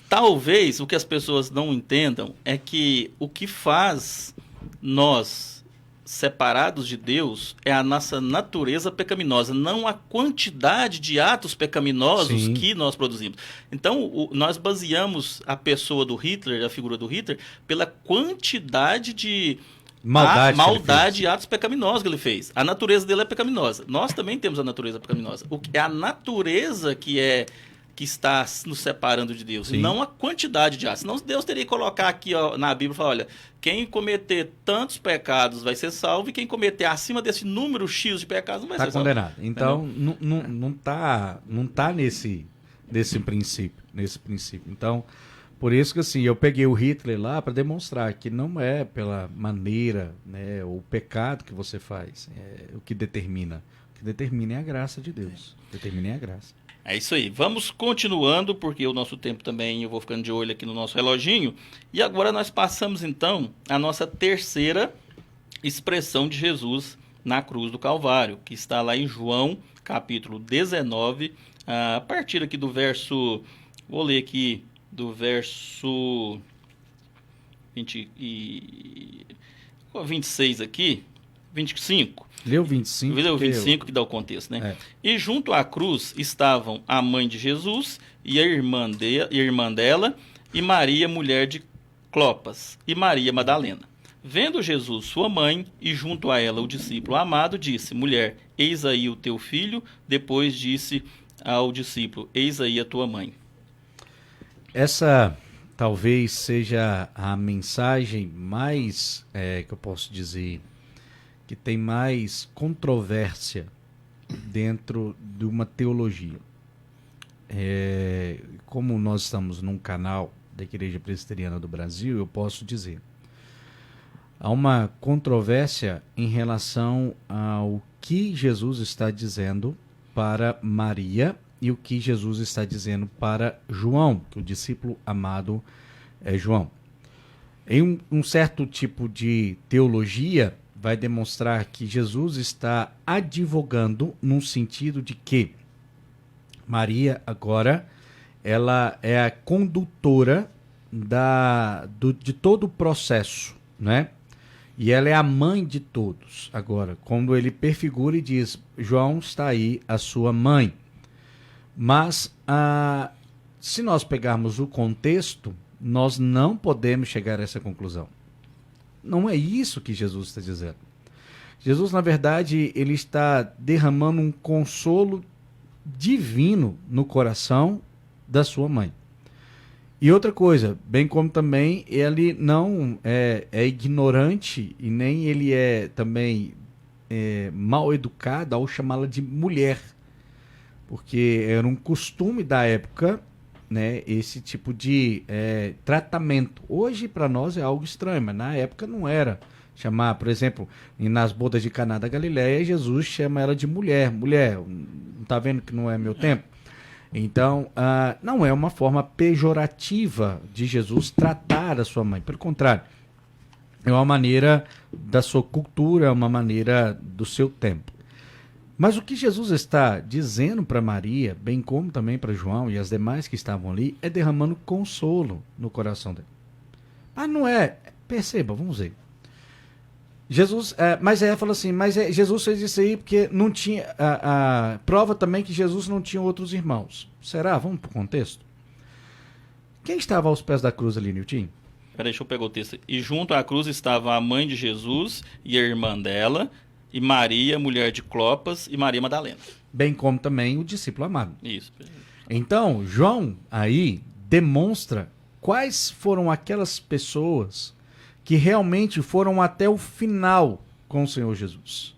Talvez o que as pessoas não entendam é que o que faz nós separados de Deus é a nossa natureza pecaminosa, não a quantidade de atos pecaminosos que nós produzimos. Então, nós baseamos a pessoa do Hitler, a figura do Hitler, pela quantidade de maldade e atos pecaminosos que ele fez. A natureza dele é pecaminosa. Nós também temos a natureza pecaminosa. É a natureza que está nos separando de Deus, não a quantidade de atos. Senão Deus teria que colocar aqui na Bíblia e falar, olha, quem cometer tantos pecados vai ser salvo e quem cometer acima desse número X de pecados não vai ser salvo. Está condenado. Então, não tá nesse princípio. Então, por isso que assim, eu peguei o Hitler lá para demonstrar que não é pela maneira, né, o pecado que você faz, o que determina. O que determina é a graça de Deus. Determina é a graça. É isso aí. Vamos continuando, porque o nosso tempo também, eu vou ficando de olho aqui no nosso reloginho. E agora nós passamos, então, a nossa terceira expressão de Jesus na cruz do Calvário, que está lá em João, capítulo 19, a partir aqui do verso... Vou ler aqui do verso 26 aqui, 25. Leu 25. Leu 25 que dá o contexto, né? E junto à cruz estavam a mãe de Jesus e a irmã dela e Maria, mulher de Clopas, e Maria Madalena. Vendo Jesus sua mãe e junto a ela o discípulo amado, disse, mulher, eis aí o teu filho. Depois disse ao discípulo, eis aí a tua mãe. Essa talvez seja a mensagem mais, que eu posso dizer, que tem mais controvérsia dentro de uma teologia. Como nós estamos num canal da Igreja Presbiteriana do Brasil, eu posso dizer, há uma controvérsia em relação ao que Jesus está dizendo para Maria e o que Jesus está dizendo para João, que o discípulo amado é João. Em um certo tipo de teologia, vai demonstrar que Jesus está advogando num sentido de que Maria agora ela é a condutora de todo o processo, né? E ela é a mãe de todos. Agora, quando ele perfigura e diz, João, está aí a sua mãe. Mas, se nós pegarmos o contexto, nós não podemos chegar a essa conclusão. Não é isso que Jesus está dizendo. Jesus, na verdade, ele está derramando um consolo divino no coração da sua mãe. E outra coisa, bem como também ele não é ignorante e nem ele é também mal educado ao chamá-la de mulher, porque era um costume da época, né, esse tipo de tratamento. Hoje para nós é algo estranho, mas na época não era. Chamar, por exemplo, nas bodas de Caná da Galileia, Jesus chama ela de mulher. Mulher, não está vendo que não é meu tempo? Então, não é uma forma pejorativa de Jesus tratar a sua mãe. Pelo contrário, é uma maneira da sua cultura, é uma maneira do seu tempo. Mas o que Jesus está dizendo para Maria, bem como também para João e as demais que estavam ali, é derramando consolo no coração dele. Mas não é... Perceba, vamos ver. Jesus, mas ela falou assim, Jesus fez isso aí porque não tinha, prova também que Jesus não tinha outros irmãos. Será? Vamos para o contexto? Quem estava aos pés da cruz ali, Nilton? Peraí, deixa eu pegar o texto. E junto à cruz estava a mãe de Jesus e a irmã dela, e Maria, mulher de Clopas, e Maria Madalena. Bem como também o discípulo amado. Isso. Então, João aí demonstra quais foram aquelas pessoas que realmente foram até o final com o Senhor Jesus.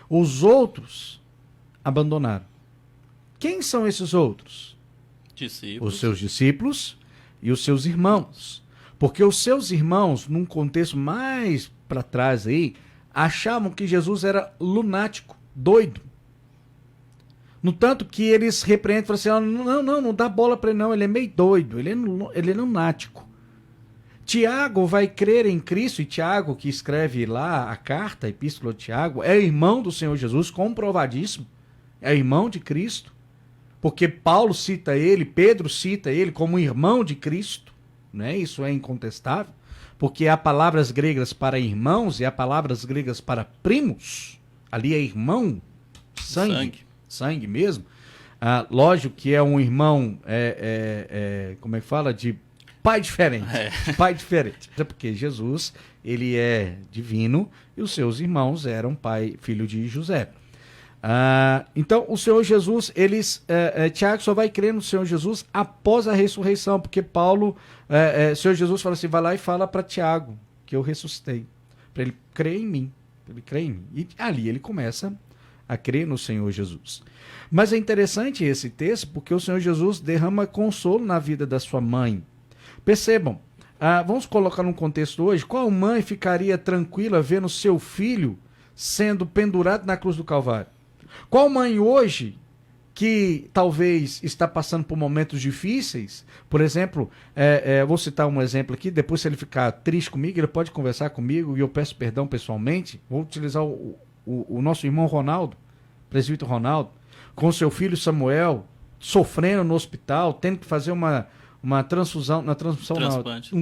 Os outros abandonaram. Quem são esses outros? Discípulos. Os seus discípulos e os seus irmãos. Porque os seus irmãos, num contexto mais para trás aí, achavam que Jesus era lunático, doido. No tanto que eles repreendem e falam assim, não dá bola para ele não, ele é meio doido, ele é lunático. Tiago vai crer em Cristo, e Tiago, que escreve lá a carta, a epístola de Tiago, é irmão do Senhor Jesus, comprovadíssimo, é irmão de Cristo, porque Paulo cita ele, Pedro cita ele como irmão de Cristo, né? Isso é incontestável, porque há palavras gregas para irmãos e há palavras gregas para primos, ali é irmão, sangue mesmo, lógico que é um irmão, como é que fala, de pai diferente, pai diferente. Porque Jesus, ele é divino e os seus irmãos eram filho de José. Então, o Senhor Jesus, Tiago só vai crer no Senhor Jesus após a ressurreição, porque o Senhor Jesus fala assim, vai lá e fala para Tiago que eu ressuscitei, para ele crer em mim, E ali ele começa a crer no Senhor Jesus. Mas é interessante esse texto, porque o Senhor Jesus derrama consolo na vida da sua mãe. Percebam, vamos colocar num contexto hoje, qual mãe ficaria tranquila vendo seu filho sendo pendurado na cruz do Calvário? Qual mãe hoje, que talvez está passando por momentos difíceis, por exemplo, vou citar um exemplo aqui, depois se ele ficar triste comigo, ele pode conversar comigo e eu peço perdão pessoalmente, vou utilizar o nosso irmão Ronaldo, presbítero Ronaldo, com seu filho Samuel, sofrendo no hospital, tendo que fazer um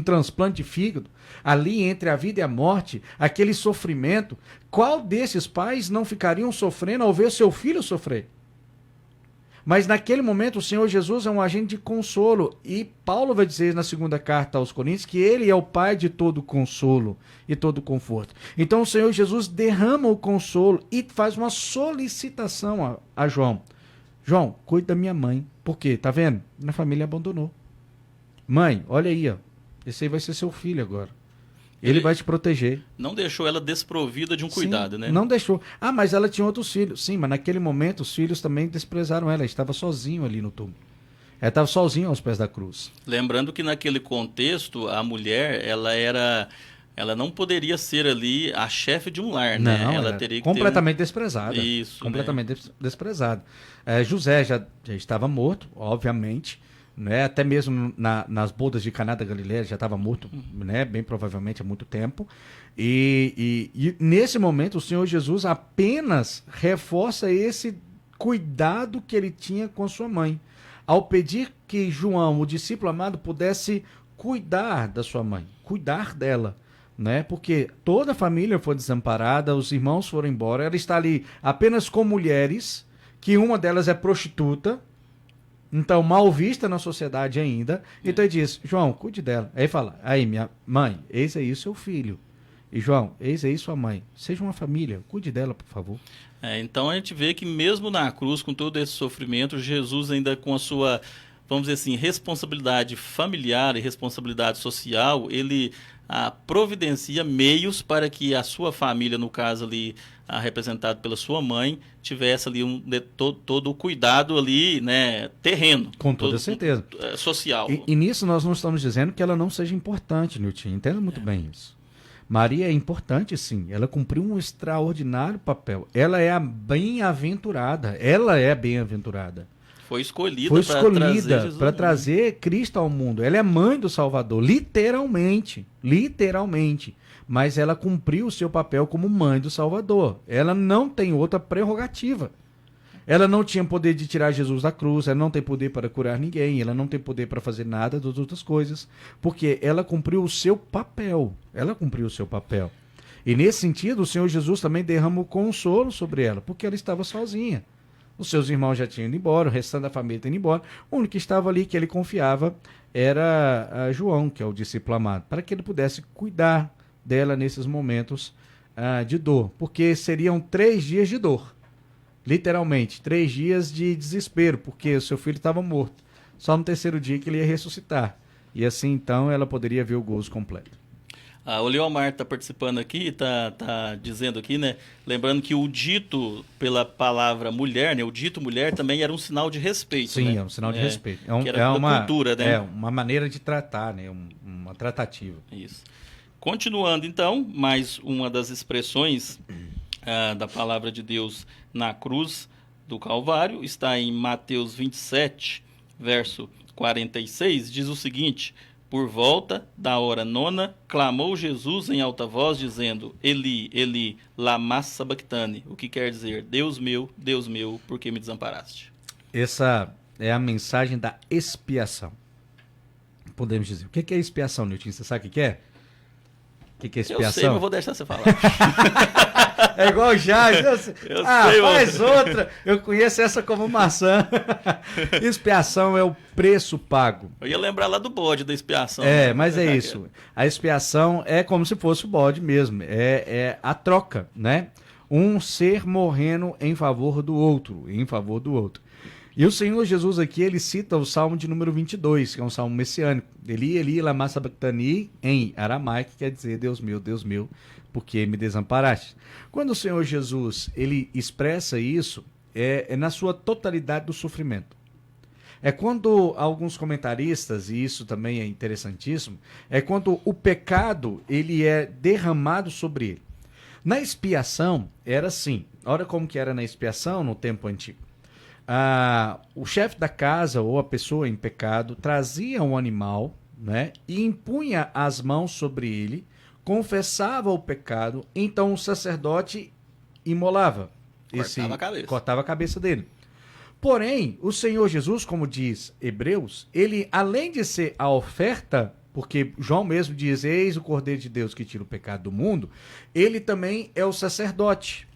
transplante de fígado, ali entre a vida e a morte, aquele sofrimento, qual desses pais não ficariam sofrendo ao ver seu filho sofrer? Mas naquele momento o Senhor Jesus é um agente de consolo, e Paulo vai dizer na segunda carta aos Coríntios que ele é o pai de todo consolo e todo conforto. Então o Senhor Jesus derrama o consolo e faz uma solicitação a João. João, cuide da minha mãe. Por quê? Tá vendo? Minha família abandonou. Mãe, olha aí, ó. Esse aí vai ser seu filho agora. Ele vai te proteger. Não deixou ela desprovida de um cuidado, né? Não deixou. Mas ela tinha outros filhos. Sim, mas naquele momento os filhos também desprezaram ela. Ela estava sozinho ali no túmulo. Ela estava sozinha aos pés da cruz. Lembrando que naquele contexto, a mulher, ela era ela não poderia ser ali a chefe de um lar, né? Não, Ela era teria que completamente desprezada. Isso, completamente desprezada. José já estava morto, obviamente, né? Até mesmo nas bodas de Caná da Galileia já estava morto, né? Bem provavelmente há muito tempo. E nesse momento o Senhor Jesus apenas reforça esse cuidado que ele tinha com sua mãe, ao pedir que João, o discípulo amado, pudesse cuidar da sua mãe, cuidar dela, né? Porque toda a família foi desamparada, os irmãos foram embora, ela está ali apenas com mulheres, que uma delas é prostituta, então mal vista na sociedade ainda. Então ele diz: João, cuide dela. Aí fala: aí minha mãe, eis aí o seu filho. E João, eis aí sua mãe. Seja uma família, cuide dela, por favor. Então a gente vê que mesmo na cruz, com todo esse sofrimento, Jesus ainda com a sua, vamos dizer assim, responsabilidade familiar e responsabilidade social, ele providencia meios para que a sua família, no caso ali, representado pela sua mãe, tivesse ali todo o cuidado ali, né, terreno. Com toda certeza. Social. E nisso nós não estamos dizendo que ela não seja importante, Nilton. Entenda muito bem isso. Maria é importante, sim. Ela cumpriu um extraordinário papel. Ela é a bem-aventurada. Ela é bem-aventurada. Foi escolhida para trazer Cristo ao mundo. Ela é mãe do Salvador, literalmente. Literalmente. Mas ela cumpriu o seu papel como mãe do Salvador. Ela não tem outra prerrogativa. Ela não tinha poder de tirar Jesus da cruz, ela não tem poder para curar ninguém, ela não tem poder para fazer nada das outras coisas, porque ela cumpriu o seu papel. Ela cumpriu o seu papel. E nesse sentido, o Senhor Jesus também derramou consolo sobre ela, porque ela estava sozinha. Os seus irmãos já tinham ido embora, o restante da família tinha ido embora. O único que estava ali, que ele confiava, era João, que é o discípulo amado, para que ele pudesse cuidar dela nesses momentos de dor, porque seriam 3 dias de dor. Literalmente, 3 dias de desespero, porque o seu filho estava morto. Só no 3º dia que ele ia ressuscitar. E assim, então, ela poderia ver o gozo completo. O Leomar está participando aqui, está dizendo aqui, né? Lembrando que o dito pela palavra mulher, né? O dito mulher também era um sinal de respeito. Sim, né? É um sinal de respeito. Que era uma cultura, né? É uma maneira de tratar, né? Uma tratativa. Isso. Continuando, então, mais uma das expressões da palavra de Deus na cruz do Calvário, está em Mateus 27, verso 46, diz o seguinte: por volta da hora 9, clamou Jesus em alta voz, dizendo: Eli, Eli, lama sabachthani, o que quer dizer: Deus meu, por que me desamparaste? Essa é a mensagem da expiação. Podemos dizer. O que é expiação, Nilton? Você sabe o que é? O que é expiação? Eu sei, mas vou deixar você falar. É igual já. Eu sei, faz outra. Eu conheço essa como maçã. Expiação é o preço pago. Eu ia lembrar lá do bode da expiação. Mas é isso. A expiação é como se fosse o bode mesmo. É a troca, né? Um ser morrendo em favor do outro. E o Senhor Jesus aqui, ele cita o Salmo de número 22, que é um salmo messiânico. Eli, Eli, lama sabachthani, em aramaico, quer dizer: Deus meu, por que me desamparaste? Quando o Senhor Jesus, ele expressa isso, é na sua totalidade do sofrimento. É quando alguns comentaristas, e isso também é interessantíssimo, é quando o pecado, ele é derramado sobre ele. Na expiação, era assim. Olha como que era na expiação no tempo antigo. O chefe da casa ou a pessoa em pecado trazia um animal, né, e impunha as mãos sobre ele, confessava o pecado, então o sacerdote imolava. Cortava a cabeça dele. Porém, o Senhor Jesus, como diz Hebreus, ele, além de ser a oferta, porque João mesmo diz: eis o Cordeiro de Deus que tira o pecado do mundo, ele também é o sacerdote.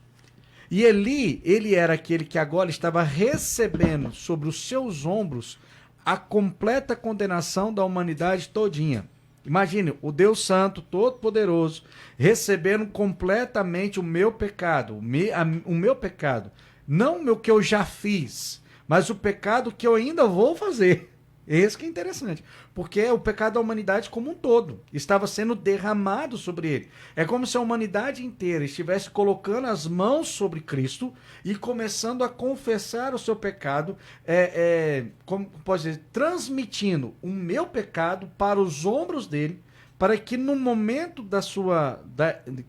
E Eli, ele era aquele que agora estava recebendo sobre os seus ombros a completa condenação da humanidade todinha. Imagine, o Deus Santo, Todo-Poderoso, recebendo completamente o meu pecado, o meu pecado. Não o que eu já fiz, mas o pecado que eu ainda vou fazer. Esse que é interessante, porque é o pecado da humanidade como um todo, estava sendo derramado sobre ele. É como se a humanidade inteira estivesse colocando as mãos sobre Cristo e começando a confessar o seu pecado, como pode dizer, transmitindo o meu pecado para os ombros dele, para que no momento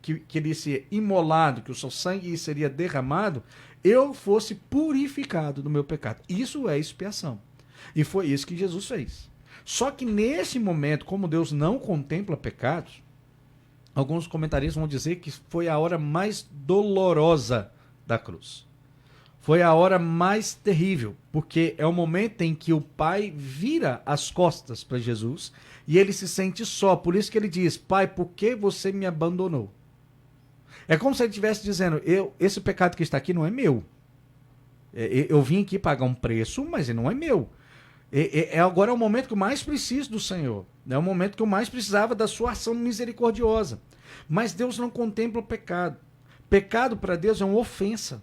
que ele seria imolado, que o seu sangue seria derramado, eu fosse purificado do meu pecado. Isso é expiação. E foi isso que Jesus fez. Só que nesse momento, como Deus não contempla pecados, alguns comentaristas vão dizer que foi a hora mais dolorosa da cruz. Foi a hora mais terrível, porque é o momento em que o Pai vira as costas para Jesus e ele se sente só. Por isso que ele diz: Pai, por que você me abandonou? É como se ele estivesse dizendo: esse pecado que está aqui não é meu. Eu vim aqui pagar um preço, mas ele não é meu. Agora é o momento que eu mais preciso do Senhor. É o momento que eu mais precisava da sua ação misericordiosa. Mas Deus não contempla o pecado. Pecado para Deus é uma ofensa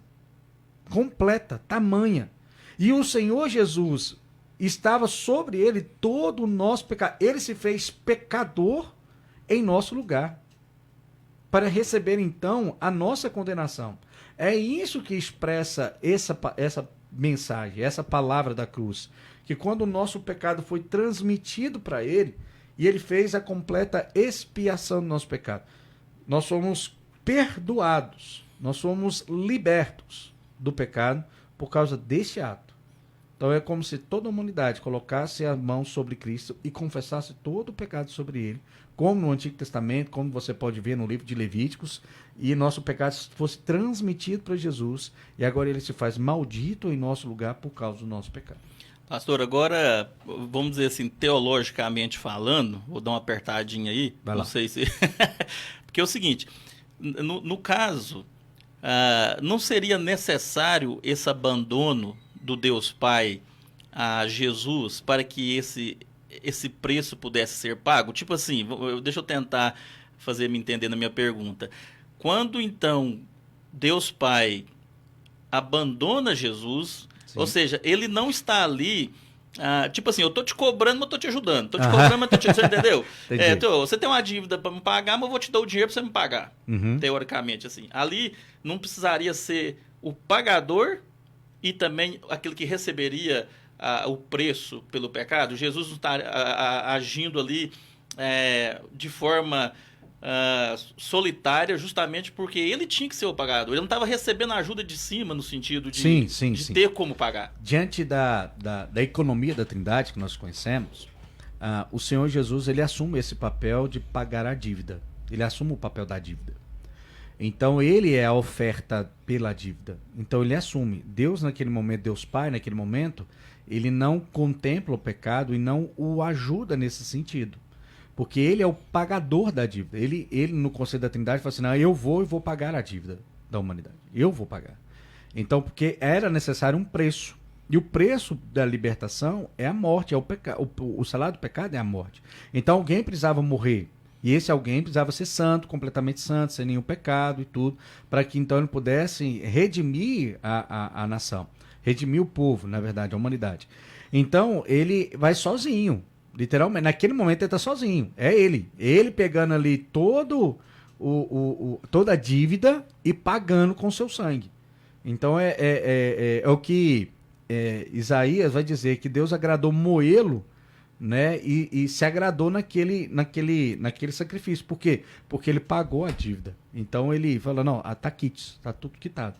completa, tamanha. E o Senhor Jesus estava sobre ele todo o nosso pecado. Ele se fez pecador em nosso lugar, para receber então a nossa condenação. É isso que expressa essa mensagem, essa palavra da cruz. Que quando o nosso pecado foi transmitido para ele, e ele fez a completa expiação do nosso pecado, nós somos perdoados, nós somos libertos do pecado por causa deste ato. Então é como se toda a humanidade colocasse a mão sobre Cristo e confessasse todo o pecado sobre ele, como no Antigo Testamento, como você pode ver no livro de Levíticos, e nosso pecado fosse transmitido para Jesus, e agora ele se faz maldito em nosso lugar por causa do nosso pecado. Pastor, agora, vamos dizer assim, teologicamente falando, vou dar uma apertadinha aí, Vai lá. não sei se... Porque é o seguinte, no caso, não seria necessário esse abandono do Deus Pai a Jesus para que esse preço pudesse ser pago? Tipo assim, deixa eu tentar me entender na minha pergunta. Quando, então, Deus Pai abandona Jesus... Sim. Ou seja, ele não está ali, tipo assim, eu tô te cobrando, mas eu tô te ajudando. Tô te cobrando, mas tô te ajudando, você entendeu? Você tem uma dívida para me pagar, mas eu vou te dar o dinheiro para você me pagar. Uhum. Teoricamente, assim. Ali não precisaria ser o pagador e também aquele que receberia o preço pelo pecado. Jesus não está agindo ali de forma solitária, justamente porque ele tinha que ser o pagador. Ele não estava recebendo ajuda de cima, no sentido de ter como pagar. Diante da economia da Trindade que nós conhecemos, o Senhor Jesus, ele assume esse papel de pagar a dívida. Ele assume o papel da dívida. Então ele é a oferta pela dívida. Então ele assume. Deus naquele momento, Deus Pai naquele momento, ele não contempla o pecado e não o ajuda nesse sentido. Porque ele é o pagador da dívida. Ele no conceito da Trindade, fala assim: não, eu vou pagar a dívida da humanidade. Eu vou pagar. Então, porque era necessário um preço. E o preço da libertação é a morte. O salário do pecado é a morte. Então, alguém precisava morrer. E esse alguém precisava ser santo, completamente santo, sem nenhum pecado e tudo, para que então ele pudesse redimir a nação. Redimir o povo, na verdade, a humanidade. Então, ele vai sozinho. Literalmente, naquele momento ele está sozinho. É ele. Ele pegando ali toda a dívida e pagando com seu sangue. Então é o que Isaías vai dizer, que Deus agradou moê-lo, né? E se agradou naquele sacrifício. Por quê? Porque ele pagou a dívida. Então ele fala: não, tá quites, tá tudo quitado.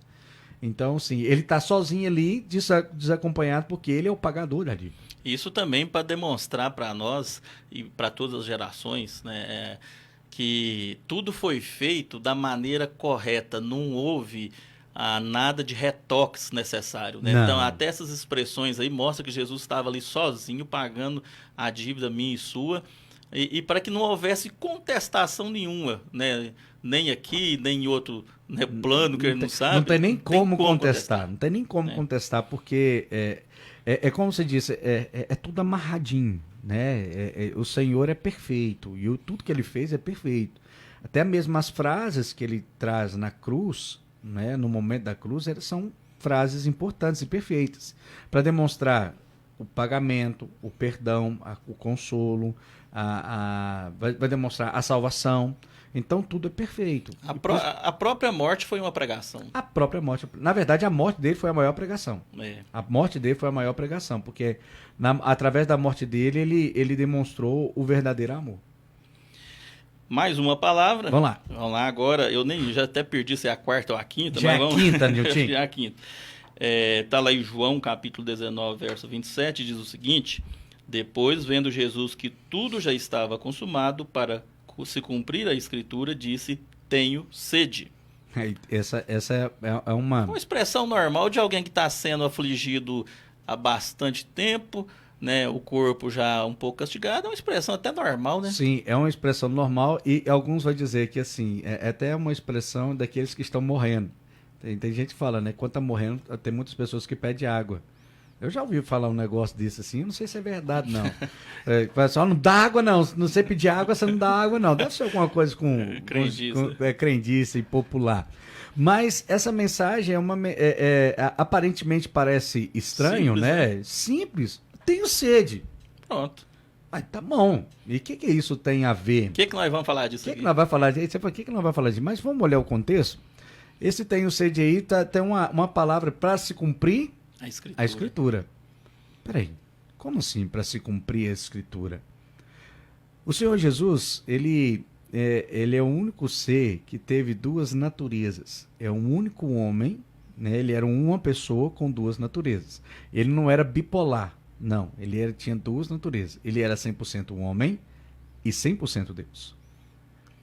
Então, sim, ele está sozinho ali, desacompanhado, porque ele é o pagador da dívida. Isso também para demonstrar para nós e para todas as gerações, né, que tudo foi feito da maneira correta, não houve nada de retoques necessário. Né? Então, até essas expressões aí mostram que Jesus estava ali sozinho, pagando a dívida minha e sua, e para que não houvesse contestação nenhuma, né? Nem aqui, nem em outro, né, plano que ele não sabe. Não tem nem como contestar. Não tem nem como contestar, porque como você disse, é tudo amarradinho, né? O Senhor é perfeito e tudo que ele fez é perfeito. Até mesmo as frases que ele traz na cruz, né, no momento da cruz, são frases importantes e perfeitas para demonstrar o pagamento, o perdão, o consolo, vai demonstrar a salvação. Então tudo é perfeito. A própria morte foi uma pregação. A própria morte. Na verdade, a morte dele foi a maior pregação. A morte dele foi a maior pregação, porque através da morte dele, ele demonstrou o verdadeiro amor. Mais uma palavra. Vamos lá. Agora. Eu já até perdi se é a quarta ou a quinta. Já mas é a quinta, Nilton. Já é a quinta. Tá lá em João, capítulo 19, verso 27, diz o seguinte: depois, vendo Jesus que tudo já estava consumado, para se cumprir a escritura, disse: tenho sede. Essa é uma expressão normal de alguém que está sendo afligido há bastante tempo, né? O corpo já um pouco castigado, é uma expressão até normal, né? Sim, é uma expressão normal e alguns vão dizer que assim, é até uma expressão daqueles que estão morrendo. Tem gente que fala, né? Quando tá morrendo, tem muitas pessoas que pedem água. Eu já ouvi falar um negócio desse assim, eu não sei se é verdade, não. Pessoal, não dá água, não. Se você pedir água, você não dá água, não. Deve ser alguma coisa com crendice e popular. Mas essa mensagem aparentemente parece estranho, simples, né? Simples. Tenho sede. Pronto. Mas tá bom. E o que isso tem a ver? O que nós vamos falar disso aqui? Que nós vamos falar disso? Você fala, o que nós vamos falar disso? Mas vamos olhar o contexto. Esse tenho sede aí tem uma palavra para se cumprir a escritura. Peraí, como assim para se cumprir a escritura? O Senhor Jesus, ele é o único ser que teve duas naturezas. É um único homem, né? Ele era uma pessoa com duas naturezas. Ele não era bipolar, não. Ele tinha duas naturezas. Ele era 100% homem e 100% Deus.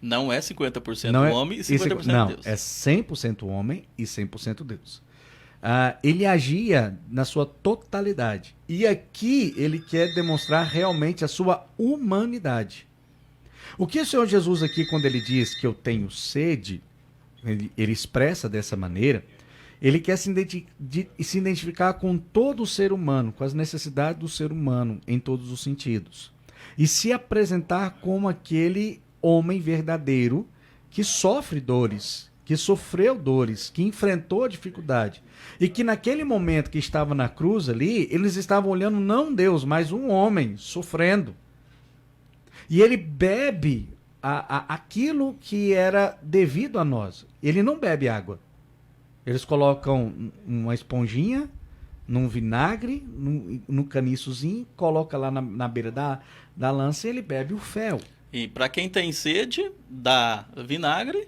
Não é 50% não homem e 50% não, Deus. É 100% homem e 100% Deus. Ele agia na sua totalidade. E aqui ele quer demonstrar realmente a sua humanidade. O que o Senhor Jesus aqui, quando ele diz que eu tenho sede, ele expressa dessa maneira, ele quer se identificar com todo o ser humano, com as necessidades do ser humano em todos os sentidos. E se apresentar como aquele homem verdadeiro que sofre dores, que sofreu dores, que enfrentou dificuldade. E que naquele momento que estava na cruz ali, eles estavam olhando não Deus, mas um homem sofrendo. E ele bebe aquilo que era devido a nós. Ele não bebe água. Eles colocam uma esponjinha num vinagre, num caniçozinho, coloca lá na beira da lança e ele bebe o fel. E para quem tem sede, dá vinagre,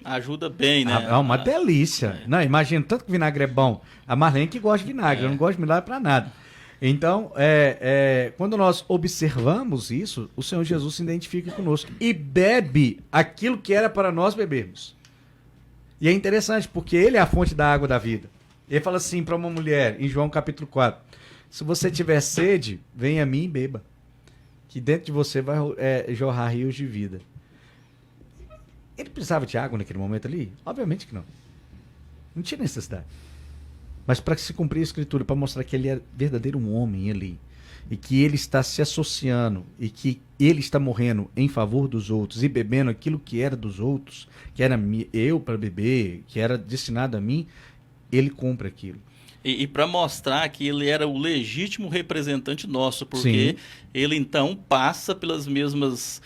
ajuda bem, né? É uma delícia. Não, imagina, tanto que vinagre é bom. A Marlene que gosta de vinagre, eu não gosto de vinagre para nada. Então, quando nós observamos isso, o Senhor Jesus se identifica conosco e bebe aquilo que era para nós bebermos. E é interessante, porque ele é a fonte da água da vida. Ele fala assim para uma mulher, em João capítulo 4, se você tiver sede, venha a mim e beba. Que dentro de você vai jorrar rios de vida. Ele precisava de água naquele momento ali? Obviamente que não. Não tinha necessidade. Mas para se cumprir a escritura, para mostrar que ele é verdadeiro um homem ali, e que ele está se associando, e que ele está morrendo em favor dos outros, e bebendo aquilo que era dos outros, que era eu para beber, que era destinado a mim, ele cumpre aquilo. E para mostrar que ele era o legítimo representante nosso, porque ele então passa pelas mesmas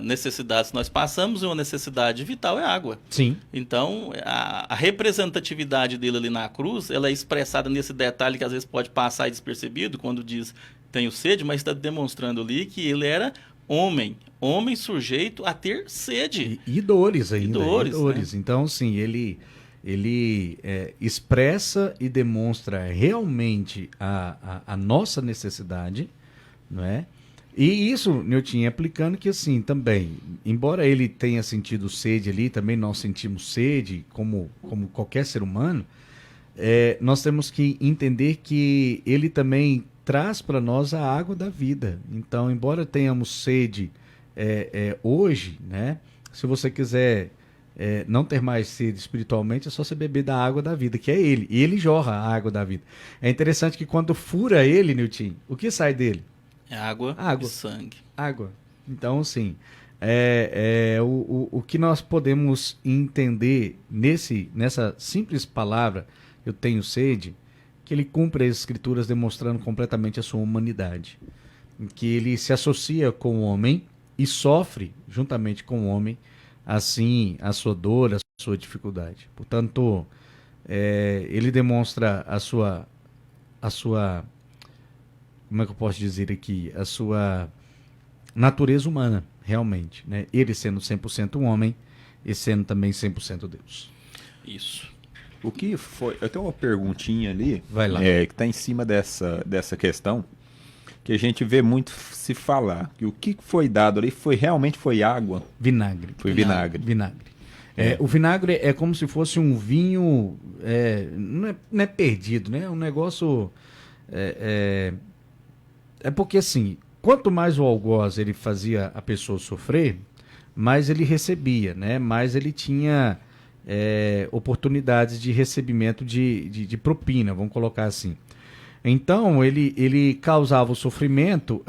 necessidades que nós passamos, e uma necessidade vital é água. Sim. Então, a representatividade dele ali na cruz, ela é expressada nesse detalhe que às vezes pode passar despercebido, quando diz tenho sede, mas está demonstrando ali que ele era homem sujeito a ter sede. E dores ainda. Dores. Né? Então, sim, ele expressa e demonstra realmente a nossa necessidade, não é? E isso, Nilton, aplicando que assim, também, embora ele tenha sentido sede ali, também nós sentimos sede, como qualquer ser humano, nós temos que entender que ele também traz para nós a água da vida. Então, embora tenhamos sede hoje, né? Se você quiser não ter mais sede espiritualmente, é só você beber da água da vida, que é ele. E ele jorra a água da vida. É interessante que quando fura ele, Nilton, o que sai dele? É água e sangue. Água. Então, sim, o que nós podemos entender nessa simples palavra, eu tenho sede, que ele cumpre as escrituras demonstrando completamente a sua humanidade. Que ele se associa com o homem e sofre juntamente com o homem, assim, a sua dor, a sua dificuldade. Portanto, ele demonstra a sua, como é que eu posso dizer aqui, a sua natureza humana. realmente, né? Ele sendo 100% homem e sendo também 100% Deus. Isso. O que foi? Eu tenho uma perguntinha ali, Vai lá. que está em cima dessa questão, que a gente vê muito se falar, que o que foi dado ali realmente foi água, Vinagre. foi vinagre. Vinagre. O vinagre é como se fosse um vinho, não é perdido, né? É um negócio... É porque assim, quanto mais o algoz ele fazia a pessoa sofrer, mais ele recebia, né? Mais ele tinha oportunidades de recebimento de propina, vamos colocar assim. Então, ele causava o sofrimento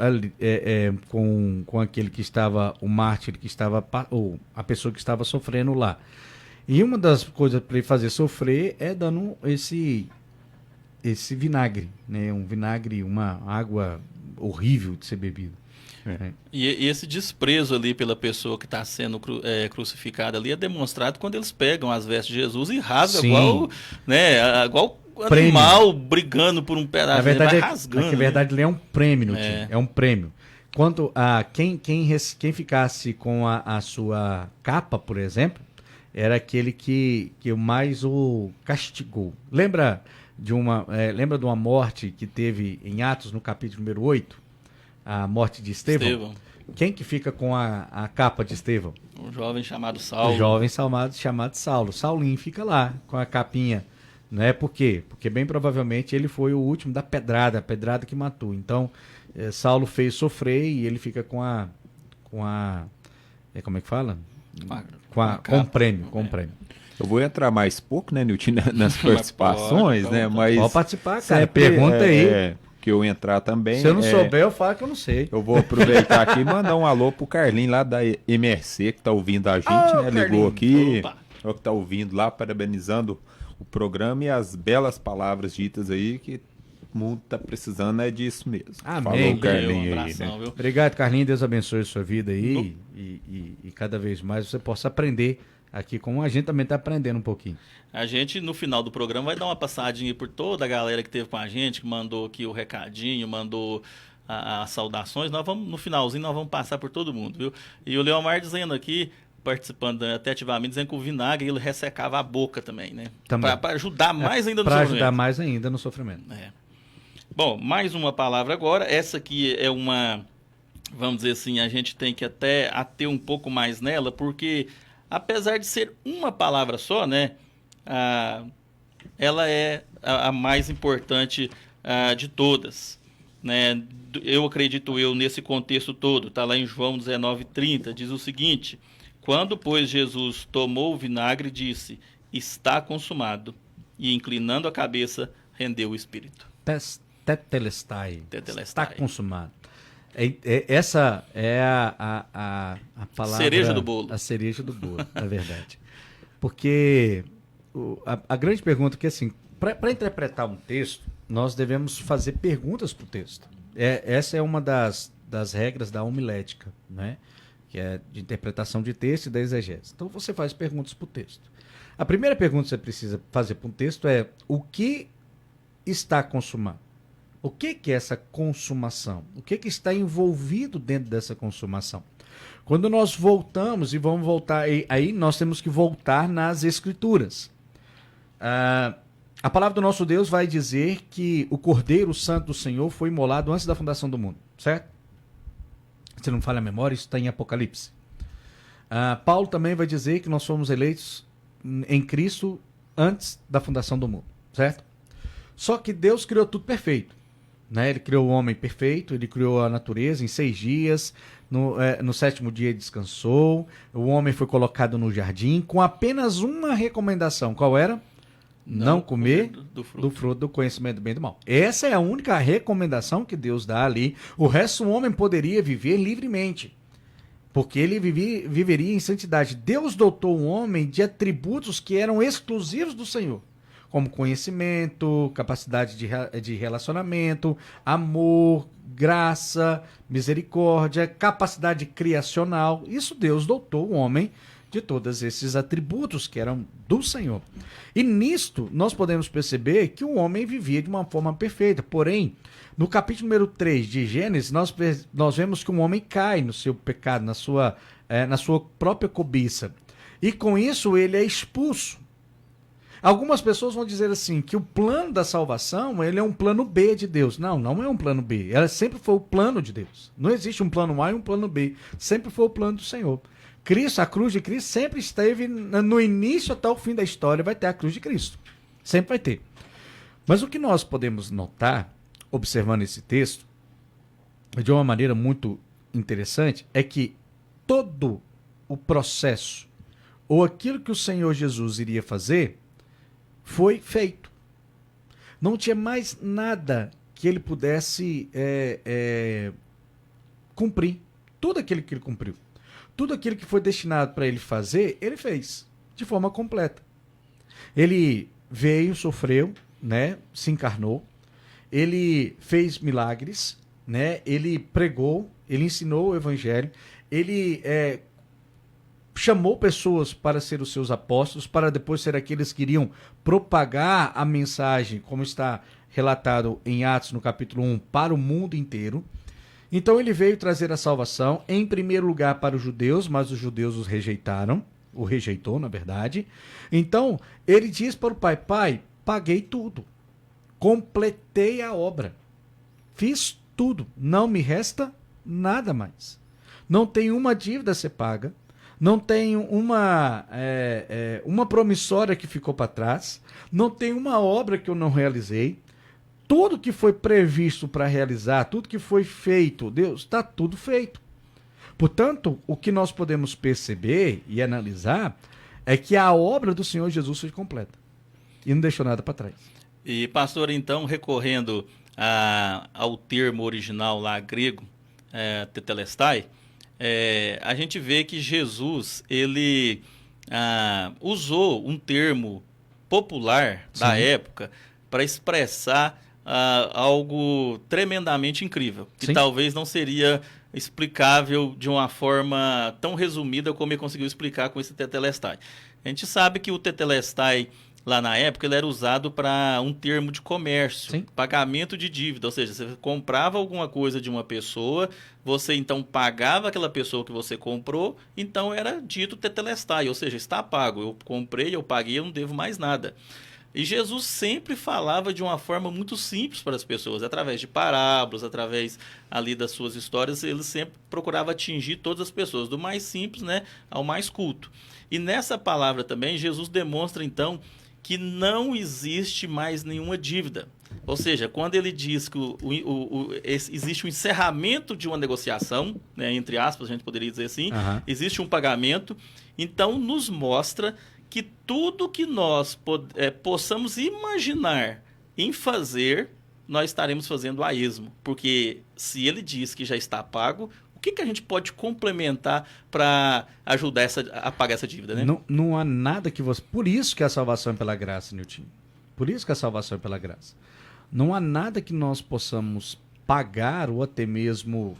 com aquele que estava, o mártir que estava, ou a pessoa que estava sofrendo lá. E uma das coisas para ele fazer sofrer é dando esse vinagre, né? Um vinagre, uma água horrível de ser bebida. E esse desprezo ali pela pessoa que está sendo crucificada ali é demonstrado quando eles pegam as vestes de Jesus e rasgam igual animal brigando por um pedaço. Na verdade, vai rasgando. Na verdade, ele é um prêmio, é um prêmio. Quanto a quem ficasse com a sua capa, por exemplo, era aquele que mais o castigou. Lembra de uma morte que teve em Atos, no capítulo número 8? A morte de Estevão. Quem que fica com a capa de Estevão? Um jovem chamado Saulo. Um jovem chamado Saulo. Saulinho fica lá com a capinha. Não é por quê? Porque bem provavelmente ele foi o último da pedrada, a pedrada que matou. Então, Saulo fez sofrer e ele fica com como é que fala? Com o prêmio. Eu vou entrar mais pouco, né, Nilton, nas participações, né? Mas pode participar, cara. Pergunta aí. Que eu entrar também. Se eu não souber, eu falo que eu não sei. Eu vou aproveitar aqui e mandar um alô pro Carlinho lá da MRC, que tá ouvindo a gente, né? Ligou aqui. O que tá ouvindo lá, parabenizando o programa e as belas palavras ditas aí, que o mundo tá precisando disso mesmo. Amém. Falou, Carlinho. Um abração, viu? Obrigado, Carlinho. Deus abençoe a sua vida aí e cada vez mais você possa aprender aqui, como a gente também está aprendendo um pouquinho. A gente, no final do programa, vai dar uma passadinha por toda a galera que esteve com a gente, que mandou aqui o recadinho, mandou as saudações. No finalzinho, nós vamos passar por todo mundo, viu? E o Leomar dizendo aqui, participando até ativamente, dizendo que o vinagre ele ressecava a boca também, né? Para ajudar mais ainda no sofrimento. Para ajudar mais ainda no sofrimento. Bom, mais uma palavra agora. Essa aqui é uma, vamos dizer assim, a gente tem que até ater um pouco mais nela, porque apesar de ser uma palavra só, né? Ela é a mais importante de todas, né? Eu acredito nesse contexto todo, está lá em João 19:30, diz o seguinte: quando, pois, Jesus tomou o vinagre, disse, está consumado, e inclinando a cabeça, rendeu o espírito. Tetelestai. Está consumado. Essa é a palavra... Cereja do bolo. A cereja do bolo, na verdade. Porque a grande pergunta é que, assim, para interpretar um texto, nós devemos fazer perguntas para o texto. Essa é uma das regras da homilética, né? Que é de interpretação de texto e da exegese. Então, você faz perguntas para o texto. A primeira pergunta que você precisa fazer para um texto é: o que está consumado? O que é essa consumação? O que está envolvido dentro dessa consumação? Quando nós voltamos, e vamos voltar, aí nós temos que voltar nas Escrituras. A palavra do nosso Deus vai dizer que o Cordeiro Santo do Senhor foi imolado antes da fundação do mundo, certo? Se não falha a memória, isso está em Apocalipse. Paulo também vai dizer que nós fomos eleitos em Cristo antes da fundação do mundo, certo? Só que Deus criou tudo perfeito. Né? Ele criou o homem perfeito, ele criou a natureza em 6 dias, no 7º dia ele descansou, o homem foi colocado no jardim com apenas uma recomendação. Qual era? Não comer do fruto do conhecimento do bem e do mal. Essa é a única recomendação que Deus dá ali. O resto o homem poderia viver livremente, porque ele viveria em santidade. Deus dotou o homem de atributos que eram exclusivos do Senhor, como conhecimento, capacidade de relacionamento, amor, graça, misericórdia, capacidade criacional. Isso Deus dotou o homem de todos esses atributos que eram do Senhor. E nisto, nós podemos perceber que o homem vivia de uma forma perfeita. Porém, no capítulo número 3 de Gênesis, nós vemos que um homem cai no seu pecado, na sua própria cobiça. E com isso, ele é expulso. Algumas pessoas vão dizer assim, que o plano da salvação, ele é um plano B de Deus. Não, não é um plano B. Ela sempre foi o plano de Deus. Não existe um plano A e um plano B. Sempre foi o plano do Senhor. Cristo, a cruz de Cristo sempre esteve no início até o fim da história, vai ter a cruz de Cristo. Sempre vai ter. Mas o que nós podemos notar, observando esse texto, de uma maneira muito interessante, é que todo o processo, ou aquilo que o Senhor Jesus iria fazer, foi feito. Não tinha mais nada que ele pudesse cumprir. Tudo aquilo que ele cumpriu. Tudo aquilo que foi destinado para ele fazer, ele fez, de forma completa. Ele veio, sofreu, né, se encarnou, ele fez milagres, né, ele pregou, ele ensinou o evangelho, ele chamou pessoas para ser os seus apóstolos, para depois ser aqueles que iriam propagar a mensagem, como está relatado em Atos, no capítulo 1, para o mundo inteiro. Então ele veio trazer a salvação, em primeiro lugar para os judeus, mas os judeus o rejeitou, na verdade. Então ele diz para o pai, pai, paguei tudo, completei a obra, fiz tudo, não me resta nada mais. Não tem uma dívida a ser paga, não tem uma promissória que ficou para trás, não tem uma obra que eu não realizei. Tudo que foi previsto para realizar, tudo que foi feito, Deus, está tudo feito. Portanto, o que nós podemos perceber e analisar é que a obra do Senhor Jesus foi completa e não deixou nada para trás. E, pastor, então, recorrendo ao termo original lá grego, tetelestai, a gente vê que Jesus ele usou um termo popular da época para expressar algo tremendamente incrível, que talvez não seria explicável de uma forma tão resumida como ele conseguiu explicar com esse tetelestai. A gente sabe que o tetelestai, lá na época, ele era usado para um termo de comércio, pagamento de dívida, ou seja, você comprava alguma coisa de uma pessoa, você então pagava aquela pessoa que você comprou, então era dito tetelestai, ou seja, está pago, eu comprei, eu paguei, eu não devo mais nada. E Jesus sempre falava de uma forma muito simples para as pessoas, através de parábolas, através ali das suas histórias, ele sempre procurava atingir todas as pessoas, do mais simples, né, ao mais culto. E nessa palavra também, Jesus demonstra então que não existe mais nenhuma dívida. Ou seja, quando ele diz que existe um encerramento de uma negociação, né, entre aspas, a gente poderia dizer assim, existe um pagamento, então nos mostra que tudo que nós possamos imaginar em fazer, nós estaremos fazendo a esmo. Porque se ele diz que já está pago, o que a gente pode complementar para ajudar a pagar essa dívida, né? Não há nada que você... Por isso que a salvação é pela graça, Nilton. Por isso que a salvação é pela graça. Não há nada que nós possamos pagar ou até mesmo